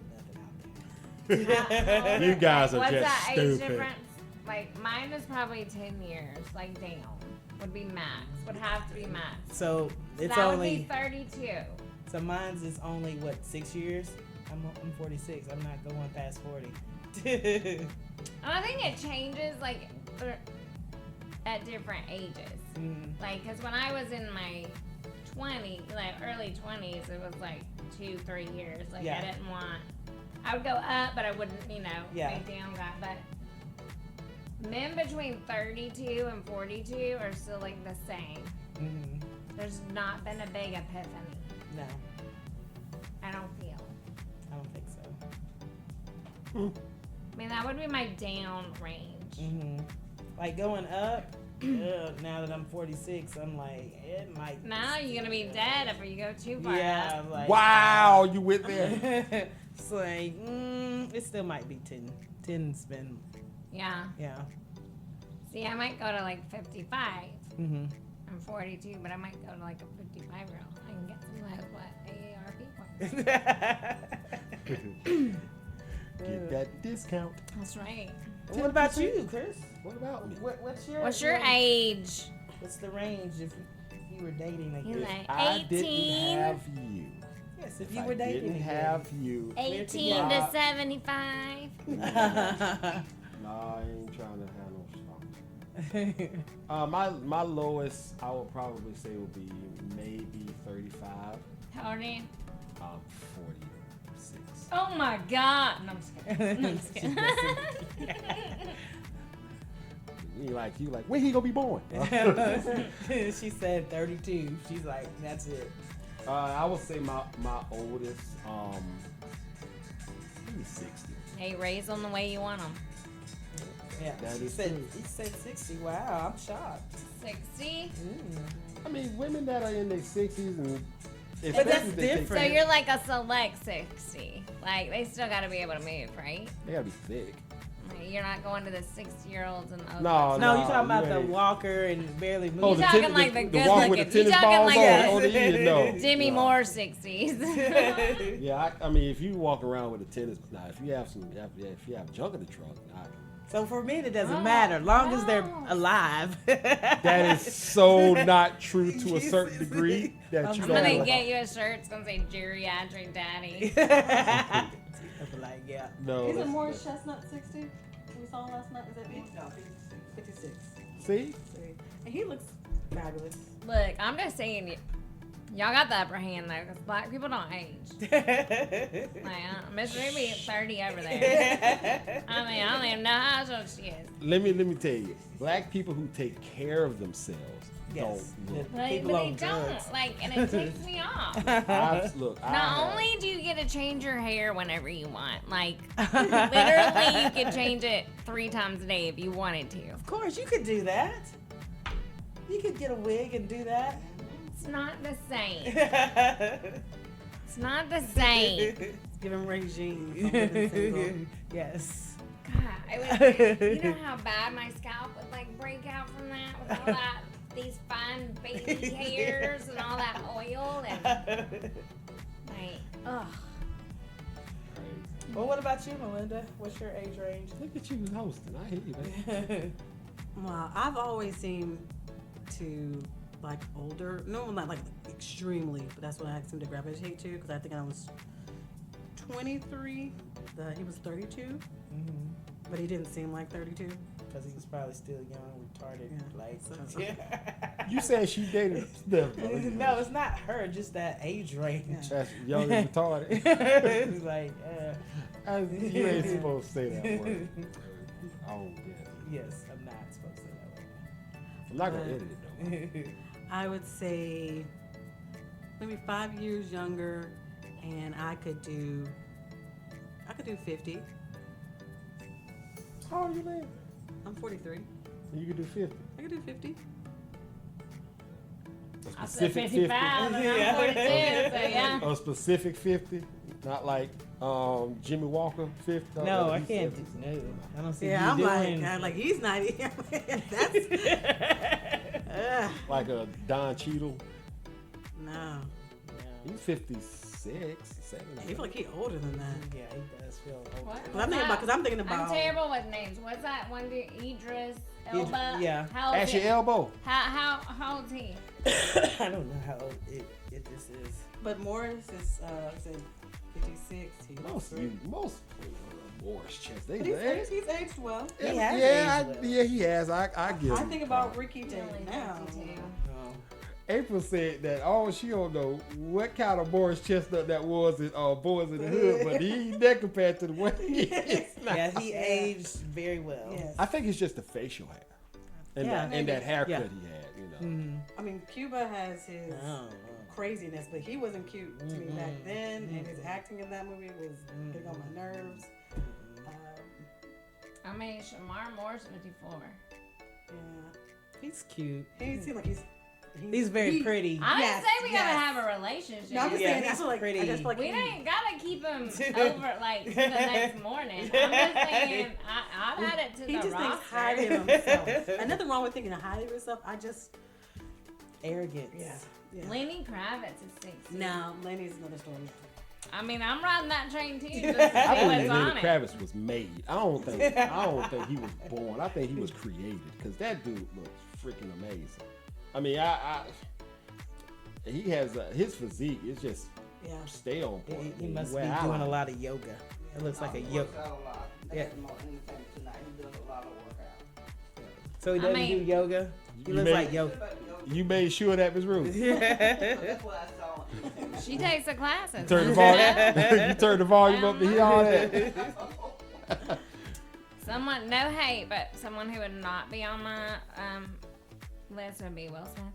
nothing out there. You guys are What's just that age stupid. difference? Like mine is probably 10 years, like down. Would be max. Would have to be max. So it's that only. would be 32. So mine's is only what 6 years. I'm 46. I'm not going past 40. And I think it changes like at different ages. Like, cause when I was in my early 20s, it was like 2-3 years. Like Yeah. I didn't want. I would go up, but I wouldn't, Yeah. way down that. But men between 32 and 42 are still like the same. There's not been a big epiphany. No, I don't feel. I don't think so. I mean, that would be my down range. Like going up. Now that I'm 46, I'm like it might. Now you're gonna be dead if you go too far Yeah. up. Like, Wow, you went there. It's like it still might be 10. 10's been Yeah. yeah. See, I might go to like 55. Mm-hmm. I'm 42, but I might go to like a 55-year-old. I can get some of those, AARP points. Get that discount. That's right. What about you, Chris? What about me? What's your age? What's the range if you were dating He's again? like I 18. didn't have you. Yes, if If you I were dating didn't again. have you. 18 Wow. to 75. No, I ain't trying to have no strong. My lowest I would probably say would be maybe 35. How old are you? 46. Oh my God. No, I'm just kidding. No, I'm just kidding. You like when he gonna be born? She said 32. She's like, that's it. I would say my oldest, maybe 60. Hey, raise them the way you want them. Yeah. That He is said, true. he said 60. Wow, I'm shocked. 60. I mean, women that are in their 60s and But that's especially if they take- So different. you're like a select 60. Like, they still got to be able to move, right? They gotta be thick. Like, you're not going to the 60-year-olds and over. No, No, you're talking about you the ain't. walker and barely Oh, moving. You talking like the the good walk with looking. the You tennis talking balls like on the end, no. Demi No. Moore 60s. Yeah, I mean, if you walk around with a tennis, if you have junk in the trunk, So for me, it doesn't matter. Long as they're alive. that is so not true to a certain degree that you I'm don't. gonna like- get you a shirt. It's gonna say geriatric daddy. Like, yeah. No, Isn't that's- Morris Chestnut 60? We saw him last night. Is that me? No, 56. See, And he looks fabulous. Look, I'm just saying, y'all got the upper hand though, because black people don't age. Like, Miss Ruby is 30 over there. I mean, I don't even know how old she is. let me tell you, black people who take care of themselves Yes. don't look. But People they on don't. drugs. Like, and it takes me off. Look, Not only do you get to change your hair whenever you want, like, literally you could change it 3 times a day if you wanted to. Of course, you could do that. You could get a wig and do that. It's not the same. It's not the same. Give him regime. something than single. Yes. God, you know how bad my scalp would like break out from that with all that, these fine baby hairs and all that oil and like, ugh. Well, what about you, Melinda? What's your age range? Look at you hosting. I hate you, man. Well, I've always seemed to like older. No, not like extremely, but that's what I seem to gravitate to because I think I was 23. He was 32, but he didn't seem like 32. Because he was probably still young, retarded, Yeah. like. So- You said she dated Steph. No, it's not her. Just that age range. That's young and retarded. It's like, You ain't supposed to say that word. Oh, yeah. yes, I'm not supposed to say that I'm not gonna edit it though. word. I would say maybe 5 years younger, and I could do 50. How old are you, man? I'm 43. You can do 50. I could do 50. A I said 55 and I'm Yeah. 42, so yeah. A specific 50, not like Jimmy Walker 50. No, I He can't. said- No, I don't see Yeah, you I'm doing. like he's 90. That's Like a Don Cheadle. no. He's 56, 7. I feel like he's older than that. Yeah, he does feel old. What? But I'm thinking about. I'm terrible with names. What's that one dude? Idris Elba? yeah. How old At is your he? elbow. How old's he? I don't know how old it this is. But Morris is said 56. Most Morris chicks, they But he's aged well. He has yeah, aged well. yeah, he has. I give I him think a about problem. Ricky He's Jay only now. 52. Oh. April said that she don't know what kind of Morris Chestnut that was in Boys in the Hood, but he ain't that compared to the way he is now. Yeah, he aged very well. Yes. I think it's just the facial hair and, Yeah, and maybe. that haircut Yeah. he had, you know. Mm-hmm. I mean, Cuba has his Oh, craziness, but he wasn't cute to me back then, and his acting in that movie was getting on my nerves. I mean, Shamar Moore's 54. Yeah, he's cute. he seemed like He's very pretty. I Yes, didn't say we gotta yes. have a relationship. No, I'm just Yeah, saying. I he's feel like pretty. I just feel like We he- ain't gotta keep him over like to the next morning. I'm just saying, I've had it to He the just thinks roster. highly of himself. And nothing wrong with thinking highly of yourself. I just Arrogance. yeah. Lenny Kravitz is 60. No, Lenny's another story. I mean, I'm riding that train too. Just to see I believe what's on Lenny it. Kravitz was made. I don't think he was born. I think he was created because that dude looks freaking amazing. I mean, he has his physique. It's just Yeah. stay on point. He must be Where I doing like a lot of yoga. It looks like a He yoga. works out a lot. Yeah. That's more entertainment tonight. He does a lot of workout. So he I doesn't mean- do yoga. He You looks made- like yoga. You made sure that was Ruth. That's what I saw. She takes the classes. Turn the volume. You turn the volume up to hear all that. Someone, no hate, but someone who would not be on my list would be Will Smith.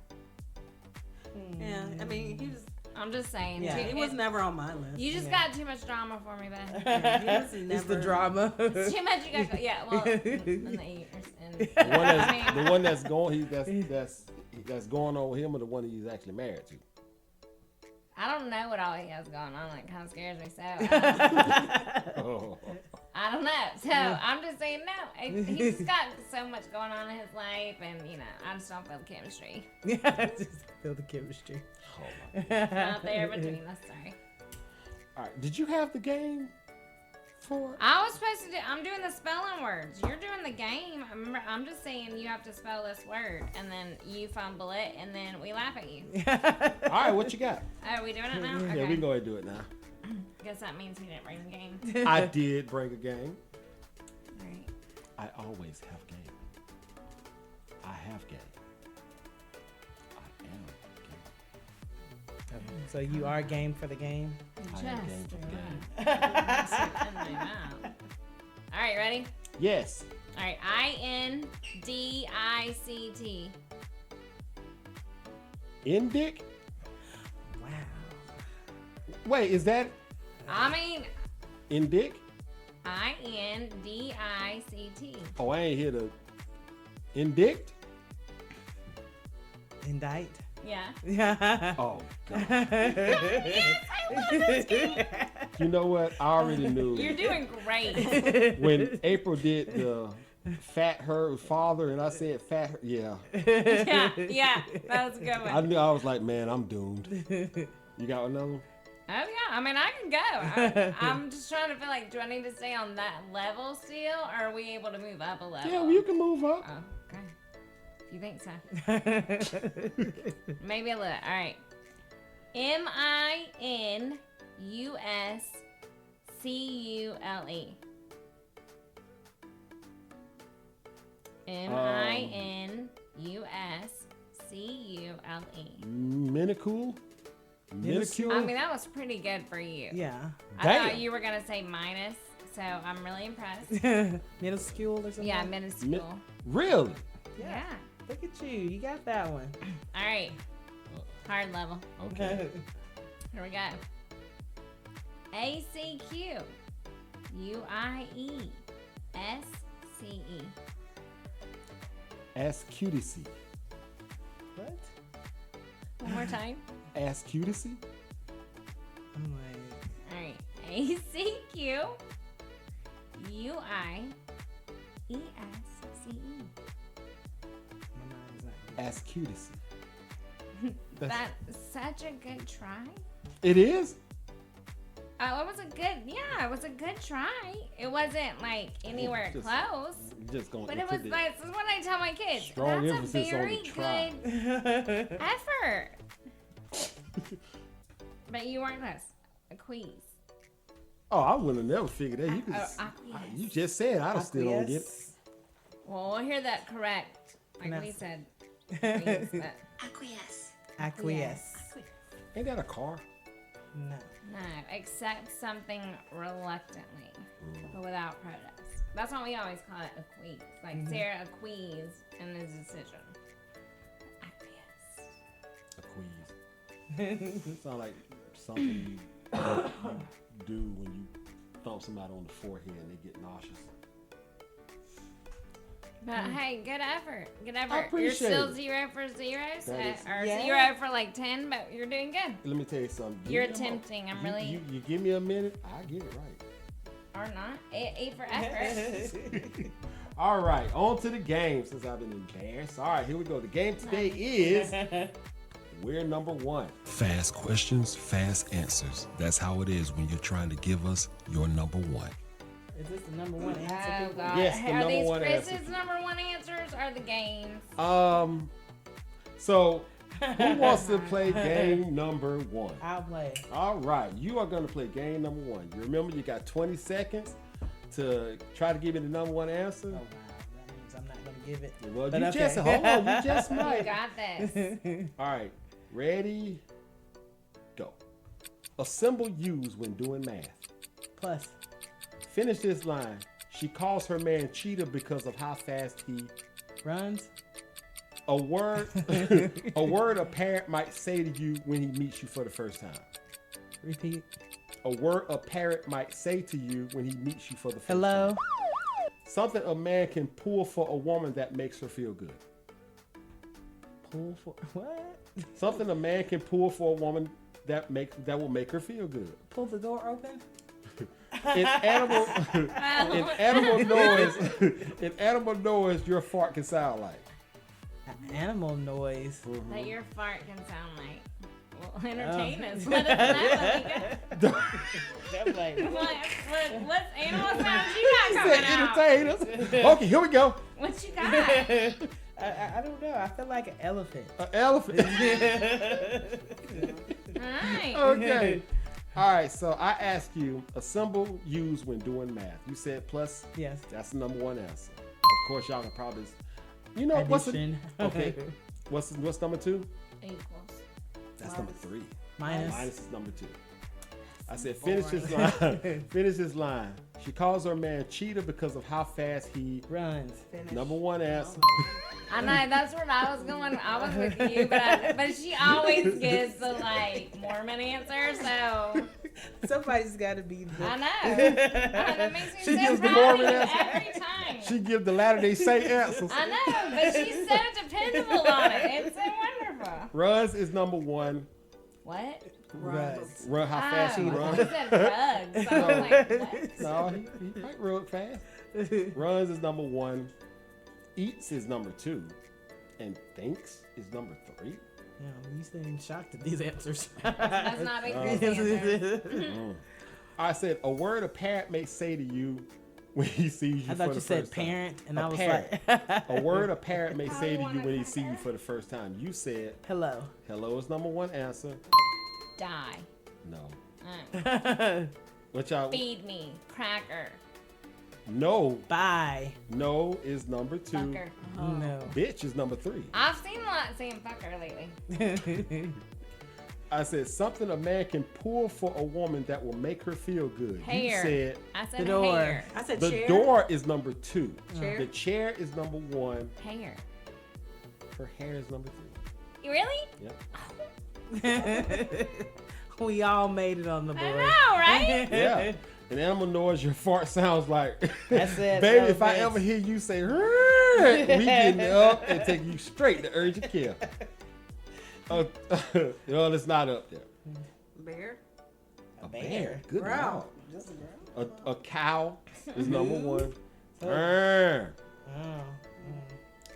Yeah, I mean, he was. I'm just saying. Yeah, he was never on my list. You just got too much drama for me, Ben. Yeah, he was It's never. the drama. It's too much. You guys go. Yeah, well, in the ears. The one that's going, that's going on with him, or the one he's actually married to. I don't know what all he has going on. It kind of scares me. So Oh. I don't know. So I'm just saying no. He's got so much going on in his life, and I just don't feel the chemistry. Just feel the chemistry. Oh my. It's not there between us. Sorry. All right. Did you have the game for? I was supposed to do. I'm doing the spelling words. You're doing the game. Remember, I'm just saying you have to spell this word, and then you fumble it, and then we laugh at you. All right. What you got? Oh, are we doing it now? Okay. Yeah, we can go ahead and do it now. Guess that means we didn't bring the game. I did bring a game. All right. I always have game. I have game. I am game. So you are game for the game? I am game for the game. In my mouth. All right, ready? Yes. All right, INDICT. Indic? Wow. Wait, is that I mean, Indic? INDICT. Oh, I ain't here to indict. Indict? Yeah. Yeah. Oh, God. Yes, I love this game. You know what? I already knew. You're doing great. When April did the fat her father and I said fat her, yeah. Yeah, that was a good I one. knew. I was like, man, I'm doomed. You got another one? Oh yeah, I mean I can go. I'm just trying to feel like, do I need to stay on that level still, or are we able to move up a level? Yeah, well, you can move up. Oh, okay. If you think so. Maybe a little. All right. MINUSCULE. MINUSCULE. Minicule? Minicule? I mean, that was pretty good for you. Yeah. I Damn. thought you were going to say minus, so I'm really impressed. Minuscule or something? Yeah, minuscule. Really? Yeah. Look at you. You got that one. All right. Hard level. Okay. Here we go. ACQ. UIESCE. Ask QTC. What? One more time. Ask QTC? I'm like, All right. ACQ. UIESCE. my mind's not. Ask QTC. That's such a good try. It is? Oh, it was a good, yeah, it was a good try. It wasn't like anywhere Just- close, Just going but it was like, this is what I tell my kids. Strong That's a emphasis on the very try. good effort. But you weren't close. A quiz. Oh, I would have never figured that. You, could, acquiesce. you just said I'd have still don't get it. Acquiesce. Well, we'll hear that correct. Like we Pronounce- said. Quiz, but Acquiesce. Ain't that a car? No. no, accept something reluctantly, but without protest. That's what we always call it, a quiz. Like Sarah acquiesced in the decision. Acquiesce. A queeze. Sound like something you do when you thump somebody on the forehead and they get nauseous. But hey, good effort. Good effort. I appreciate You're still it. 0 for 0, so, That is- or Yeah. 0 for like 10, but you're doing good. Let me tell you something. You're You- attempting. I'm you- really, You give me a minute, I get it right. or not. A for effort. All right, on to the game since I've been embarrassed. All right, here we go. The game today is we're number one. Fast questions, fast answers. That's how it is when you're trying to give us your number one. Is this the number one answer? Oh, people? God. Yes, the Are number these one Chris's answer. number one answers or the games? So who wants to play game number one? I'll play. All right, you are going to play game number one. You remember you got 20 seconds to try to give me the number one answer. Oh, wow. That means I'm not going to give it. Well, But you okay. just hold on. You just You might. got this. All right, ready, go. A symbol used when doing math. Plus. Finish this line. She calls her man cheater because of how fast he. Runs. A word a parent might say to you when he meets you for the first time. Repeat. A word a parent might say to you when he meets you for the first Hello. time. Something a man can pull for a woman that makes her feel good. Pull for what? Something a man can pull for a woman that will make her feel good. Pull the door open. In animal noise, your fart can sound like. An animal noise. That your fart can sound like. Well, entertain us. Let us know, Malika. That's like, What animal sounds you got coming out? Entertain us. Okay, here we go. What you got? I don't know. I feel like an elephant. An elephant. Alright. Okay. All right, so I asked you a symbol used when doing math. You said plus. Yes. That's the number one answer. Of course, y'all can probably. You know what's the, Addition. okay? What's number two? Equals. That's number three. Minus. Minus is number two. I said finish this line. Finish this line. She calls her man cheater because of how fast he Runs. Number one answer. I know that's where I was going. I was with you, but she always gives the like Mormon answer. So Somebody's got to be. I know. That makes me She so gives the proud of Mormon you answer. every time. She give the Latter-day Saint answers. I know, but she's so dependable on it. It's so wonderful. Runs is number one. What? Runs. Run how fast he Oh, runs. she said rugs. So I was like, what? No, he might run fast. Runs is number one. Eats is number two. And thinks is number three. Yeah, you seem shocked at these answers. That's not a Chris answer. I said a word a parent may say to you when he sees you I for thought the you said first time. parent, and A I was parent. like, A word a parent may How say you to you wanna when he cut sees you that? for the first time. You said hello. hello is number one answer. Die. No. What y'all? Feed me. Cracker. No. Bye. No is number two. Fucker. No. Bitch is number three. I've seen a lot saying fucker lately. I said something a man can pull for a woman that will make her feel good. You Hair. said I said The door. hair. I said the chair. door is number two. Chair. The chair is number one. Hair. Her hair is number three. Really? Yep. We all made it on the I board. know, right? Yeah. An animal noise your fart sounds like. That's it. Baby, if I Elephants. ever hear you say, "Rrrr," we getting up and take you straight to urgent care. Well, it's not up there. Bear. A bear. Good Growl. Lord. Just a growl. A cow is number one. Rrrr. Oh.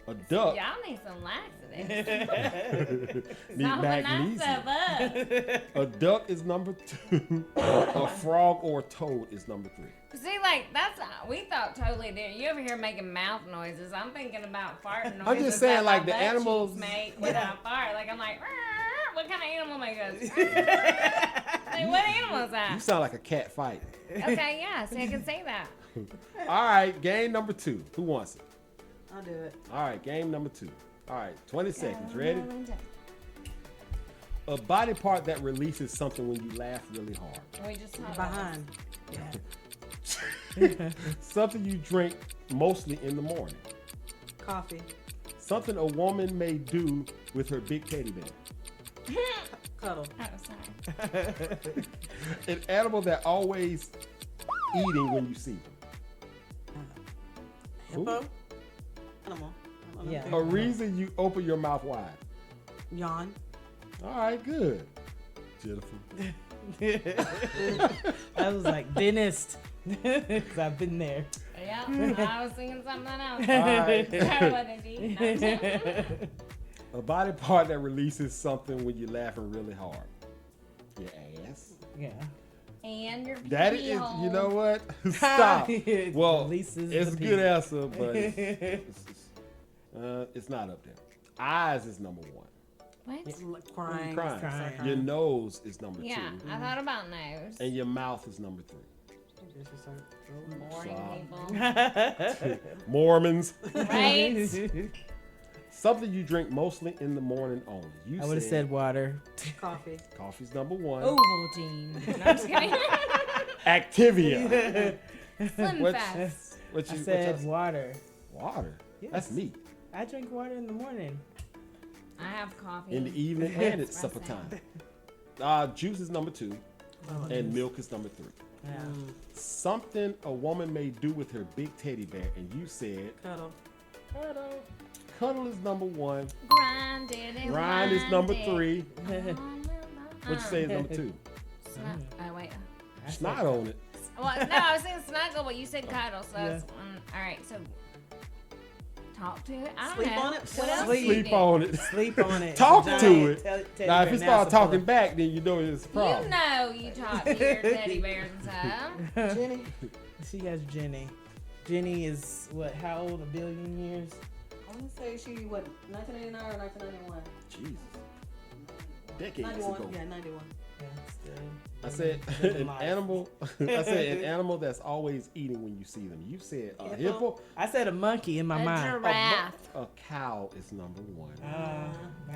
A duck Y'all need some laxatives. need Soften that magnesium. stuff up. A duck is number two. A frog or a toad is number three. See, like, that's, we thought totally different. You over here making mouth noises. I'm thinking about fart noises. I'm just saying, that like, my the butt animals- cheeks make when I fart. Like, I'm like, "Rrrr." What kind of animal makes us? Like, what animal is You that? sound like a cat fight. Okay, yeah, see, I can say that. All right, game number two. Who wants it? I'll do it. All right, game number two. All right, 20 seconds. Ready? A body part that releases something when you laugh really hard. We just talked about Behind. Something you drink mostly in the morning. Coffee. Something a woman may do with her big teddy bear. Cuddle. Oh, sorry. An animal that always eating when you see them. Hippo. Animal. I don't know. Yeah. A reason you open your mouth wide. Yawn. All right, good. Jennifer. I was like, dentist. Because I've been there. Yeah, I was thinking something else. All right. Try what it is. A body part that releases something when you're laughing really hard. Your ass. Yeah. And your That pee is, hole. you know what? Stop. It Well, releases it's a the good pee. answer, but it's not up there. Eyes is number one. What? Crying. Crying. Crying. Your nose is number Yeah, two. I thought about nose. And your mouth is number three. Boring Stop. people. Mormons. Right? Something you drink mostly in the morning only. You I would have said water. Coffee. coffee's number one. Ovaltine. No, I'm just kidding. Activia. Slim What's- Fast. What I you said what y'all- water. water. Yes. That's me. I drink water in the morning. I have coffee. In the evening and at Espresso. supper time. Juice is number 2, and milk is number 3. Yeah. Something a woman may do with her big teddy bear, and you said Cuddle. cuddle is number 1. Grind it and Grind is number it. 3. What What you say is number 2? Oh wait. I said Snot on it. Well, no, I was saying snuggle, but you said cuddle, so Yeah. it's, all right. So talk to it. I don't Sleep know. on it? What else Sleep. do you Sleep do? on it. Sleep on it. Talk Giant to it. teddy Now, if bear. you start it's full talking of- back, then you know it's a problem. You know you talk to your teddy bears and stuff. Jenny. She has Jenny. Jenny is what? How old? 1 billion years? I want to say she, what, 1989 or 1991? Jesus. Decades 91. ago. Yeah, 91. Yeah, still I said living an life. animal. I said an animal that's always eating when you see them. You said a hippo. I said a monkey in my A mind. giraffe. A cow is number 1. I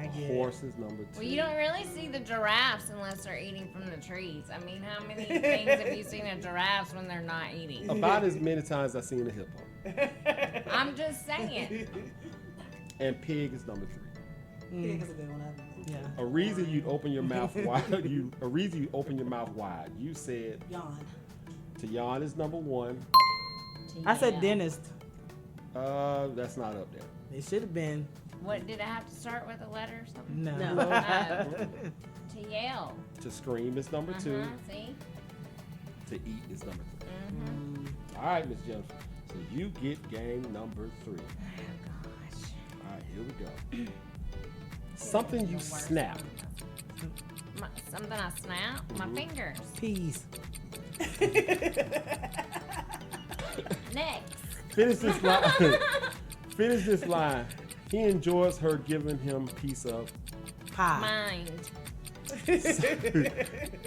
A get it. horse is number 2. Well, you don't really see the giraffes unless they're eating from the trees. I mean, how many things have you seen of giraffes when they're not eating? About as many times I've seen a hippo. I'm just saying. And pig is number 3. Pig is a good one. Yeah. A reason you'd open your mouth wide. A reason you open your mouth wide. You said Yawn. to yawn is number 1. I said Yeah. dentist. That's not up there. It should have been. What did I have to start with a letter or something? No. No. To yell. To scream is number 2. See? To eat is number 3. Mm-hmm. All right, Miss Jennifer. So you get game number 3. Oh gosh. All right, here we go. Something you snap. Something I snap? My fingers. Peas. Next. Finish this line. Finish this line. He enjoys her giving him piece of Pie. Mind.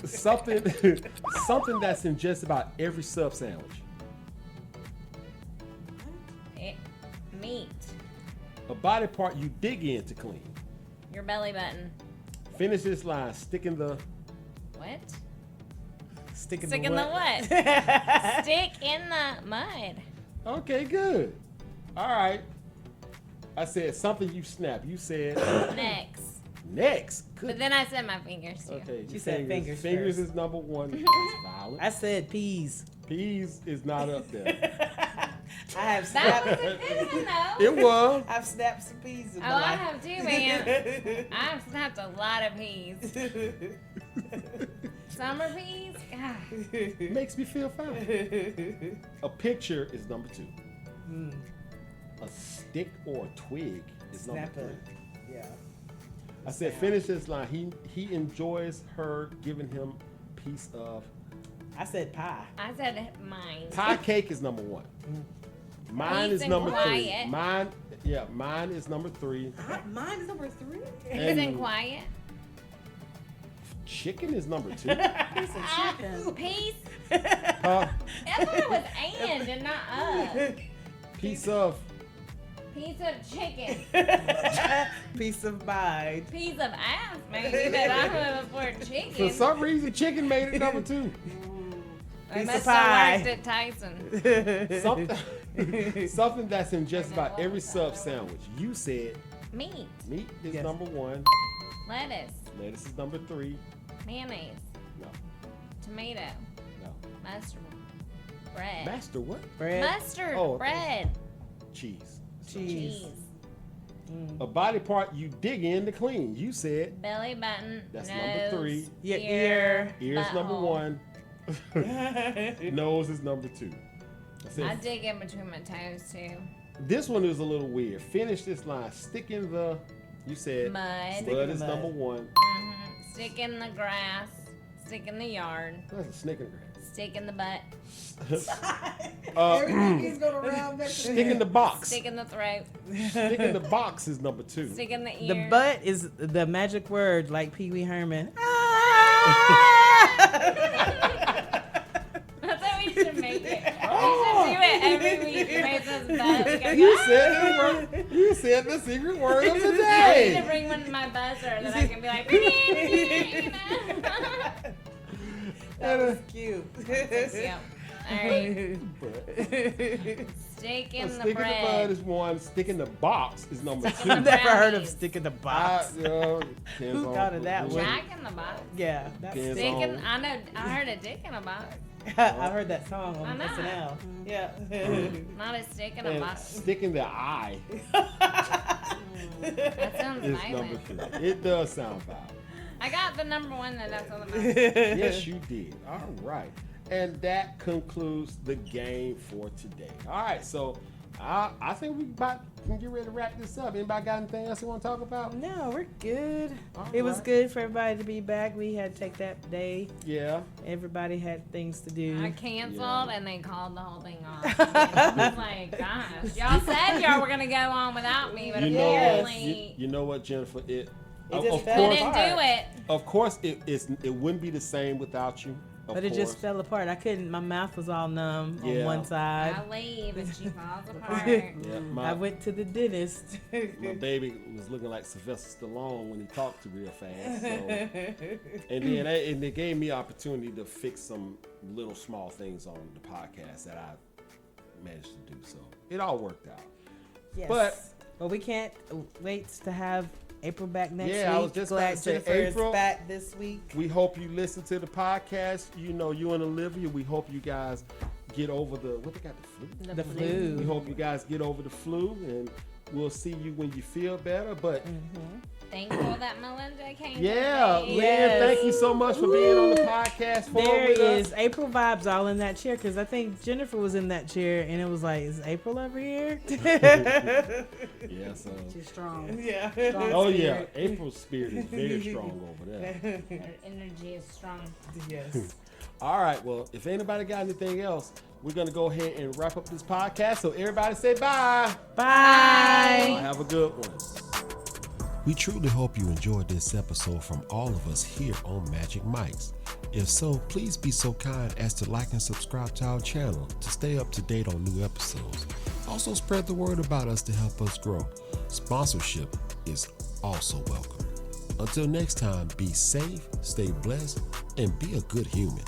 something that's in just about every sub sandwich. Meat. A body part you dig in to clean. Your belly button. Finish this line. Stick in the What? Stick in Stick the in the what? what? Stick in the mud. Okay, good. All right. I said something you snap. You said Next. Good. But then I said my fingers too. Okay. She said fingers Fingers first. is number 1. That's valid. I said peas. Peas is not up there. I have That snapped. was a good one though. It was. I've snapped some peas in Oh, my I life. have too, man. I've snapped a lot of peas. Summer peas? God. Makes me feel fine. A picture is number 2. A stick or a twig is number Snap 3. it. Yeah. I said finish this line. He enjoys her giving him piece of I said pie. I said mine. pie cake is number 1. Mine Peace is and number 3. quiet. Mine is number 3. Mine is number 3. Peace and quiet. Chicken is number 2. Piece of chicken. Peace. Uh, I thought it was and not piece of Piece of chicken. Piece of mind. Piece of ass, maybe, but I'm going for for chicken. some reason chicken made it number 2. I piece must of pie. have worked at Tyson. Something that's in just about every sub sandwich. You said Meat. meat is Yes. number 1. Lettuce. Lettuce is number 3. Mayonnaise. No, Tomato. no. Mustard. Bread. Master what? Bread. Mustard. Oh, okay. Bread. Cheese. Cheese. Cheese. A body part you dig in to clean. You said Belly button. That's nose, number 3. Your ear. ears number butthole. 1. Nose is number 2. I said, I dig in between my toes too. this one is a little weird. Finish this line. Stick in the. You said Mud. Stick in mud the is mud. number 1. Stick in the grass. Stick in the yard. That's a snake in the Stick in the butt. grass. Everything he's going around next to Stick in the box. Stick in the throat. Stick in the box is number 2. Stick in the ear. The butt is the magic word, like Pee Wee Herman. That's how we should make it. We should do it every week. Raisa's butt. You said the word. You said the secret word of the I need to day. bring one to my buzzer that I can be like, "Beep, beep," That was cute. yeah. Alright. But Stick in the stick in the bud bread. is one. Stick in the box is number two. I've never heard of brownies. stick in the box. Depends Who on- thought of that one? Jack in the box. Yeah, that's Depends Stick in, on- I know, I heard a dick in a box. I heard that song I on know. SNL. Yeah. Not a stick in a And box. stick in the eye That sounds is number violent. three. It does sound violent. I got the number one that that's all about. Yes, you did. All right. And that concludes the game for today. All right. So I think we can get ready to wrap this up. Anybody got anything else you want to talk about? No, we're good. All It was right. good for everybody to be back. We had to take that day. Yeah. Everybody had things to do. I canceled and they called the whole thing off. I was like, gosh, y'all said y'all were gonna go on without me, but You know what? apparently You know what, Jennifer? It just of fell we course, didn't do it. of course, it wouldn't be the same without you. Of But it just course. fell apart. I couldn't. My mouth was all numb on Yeah. one side. I leave and she falls apart. Yeah, I went to the dentist. my baby was looking like Sylvester Stallone when he talked to real fast. So. And they gave me opportunity to fix some little small things on the podcast that I managed to do. So it all worked out. Yes. But we can't wait to have April back next week. Yeah, I was just about glad to say, Jennifer April. is back this week. we hope you listen to the podcast. You know, you and Olivia, we hope you guys get over the flu. The flu. We hope you guys get over the flu, and we'll see you when you feel better. But Thankful that Melinda came. yeah, today. Lynn, Yes. thank you so much for being on the podcast. There with is us. April vibes all in that chair because I think Jennifer was in that chair and it was like, is April over here? Yeah, so. She's strong. yeah. Strong Oh yeah, spirit. April's spirit is very strong over there. Her energy is strong. Yes. All right, well, if anybody got anything else, we're gonna go ahead and wrap up this podcast. So everybody say bye. Bye. Have a good one. We truly hope you enjoyed this episode from all of us here on Magic Mics. If so, please be so kind as to like and subscribe to our channel to stay up to date on new episodes. Also spread the word about us to help us grow. Sponsorship is also welcome. Until next time, be safe, stay blessed, and be a good human.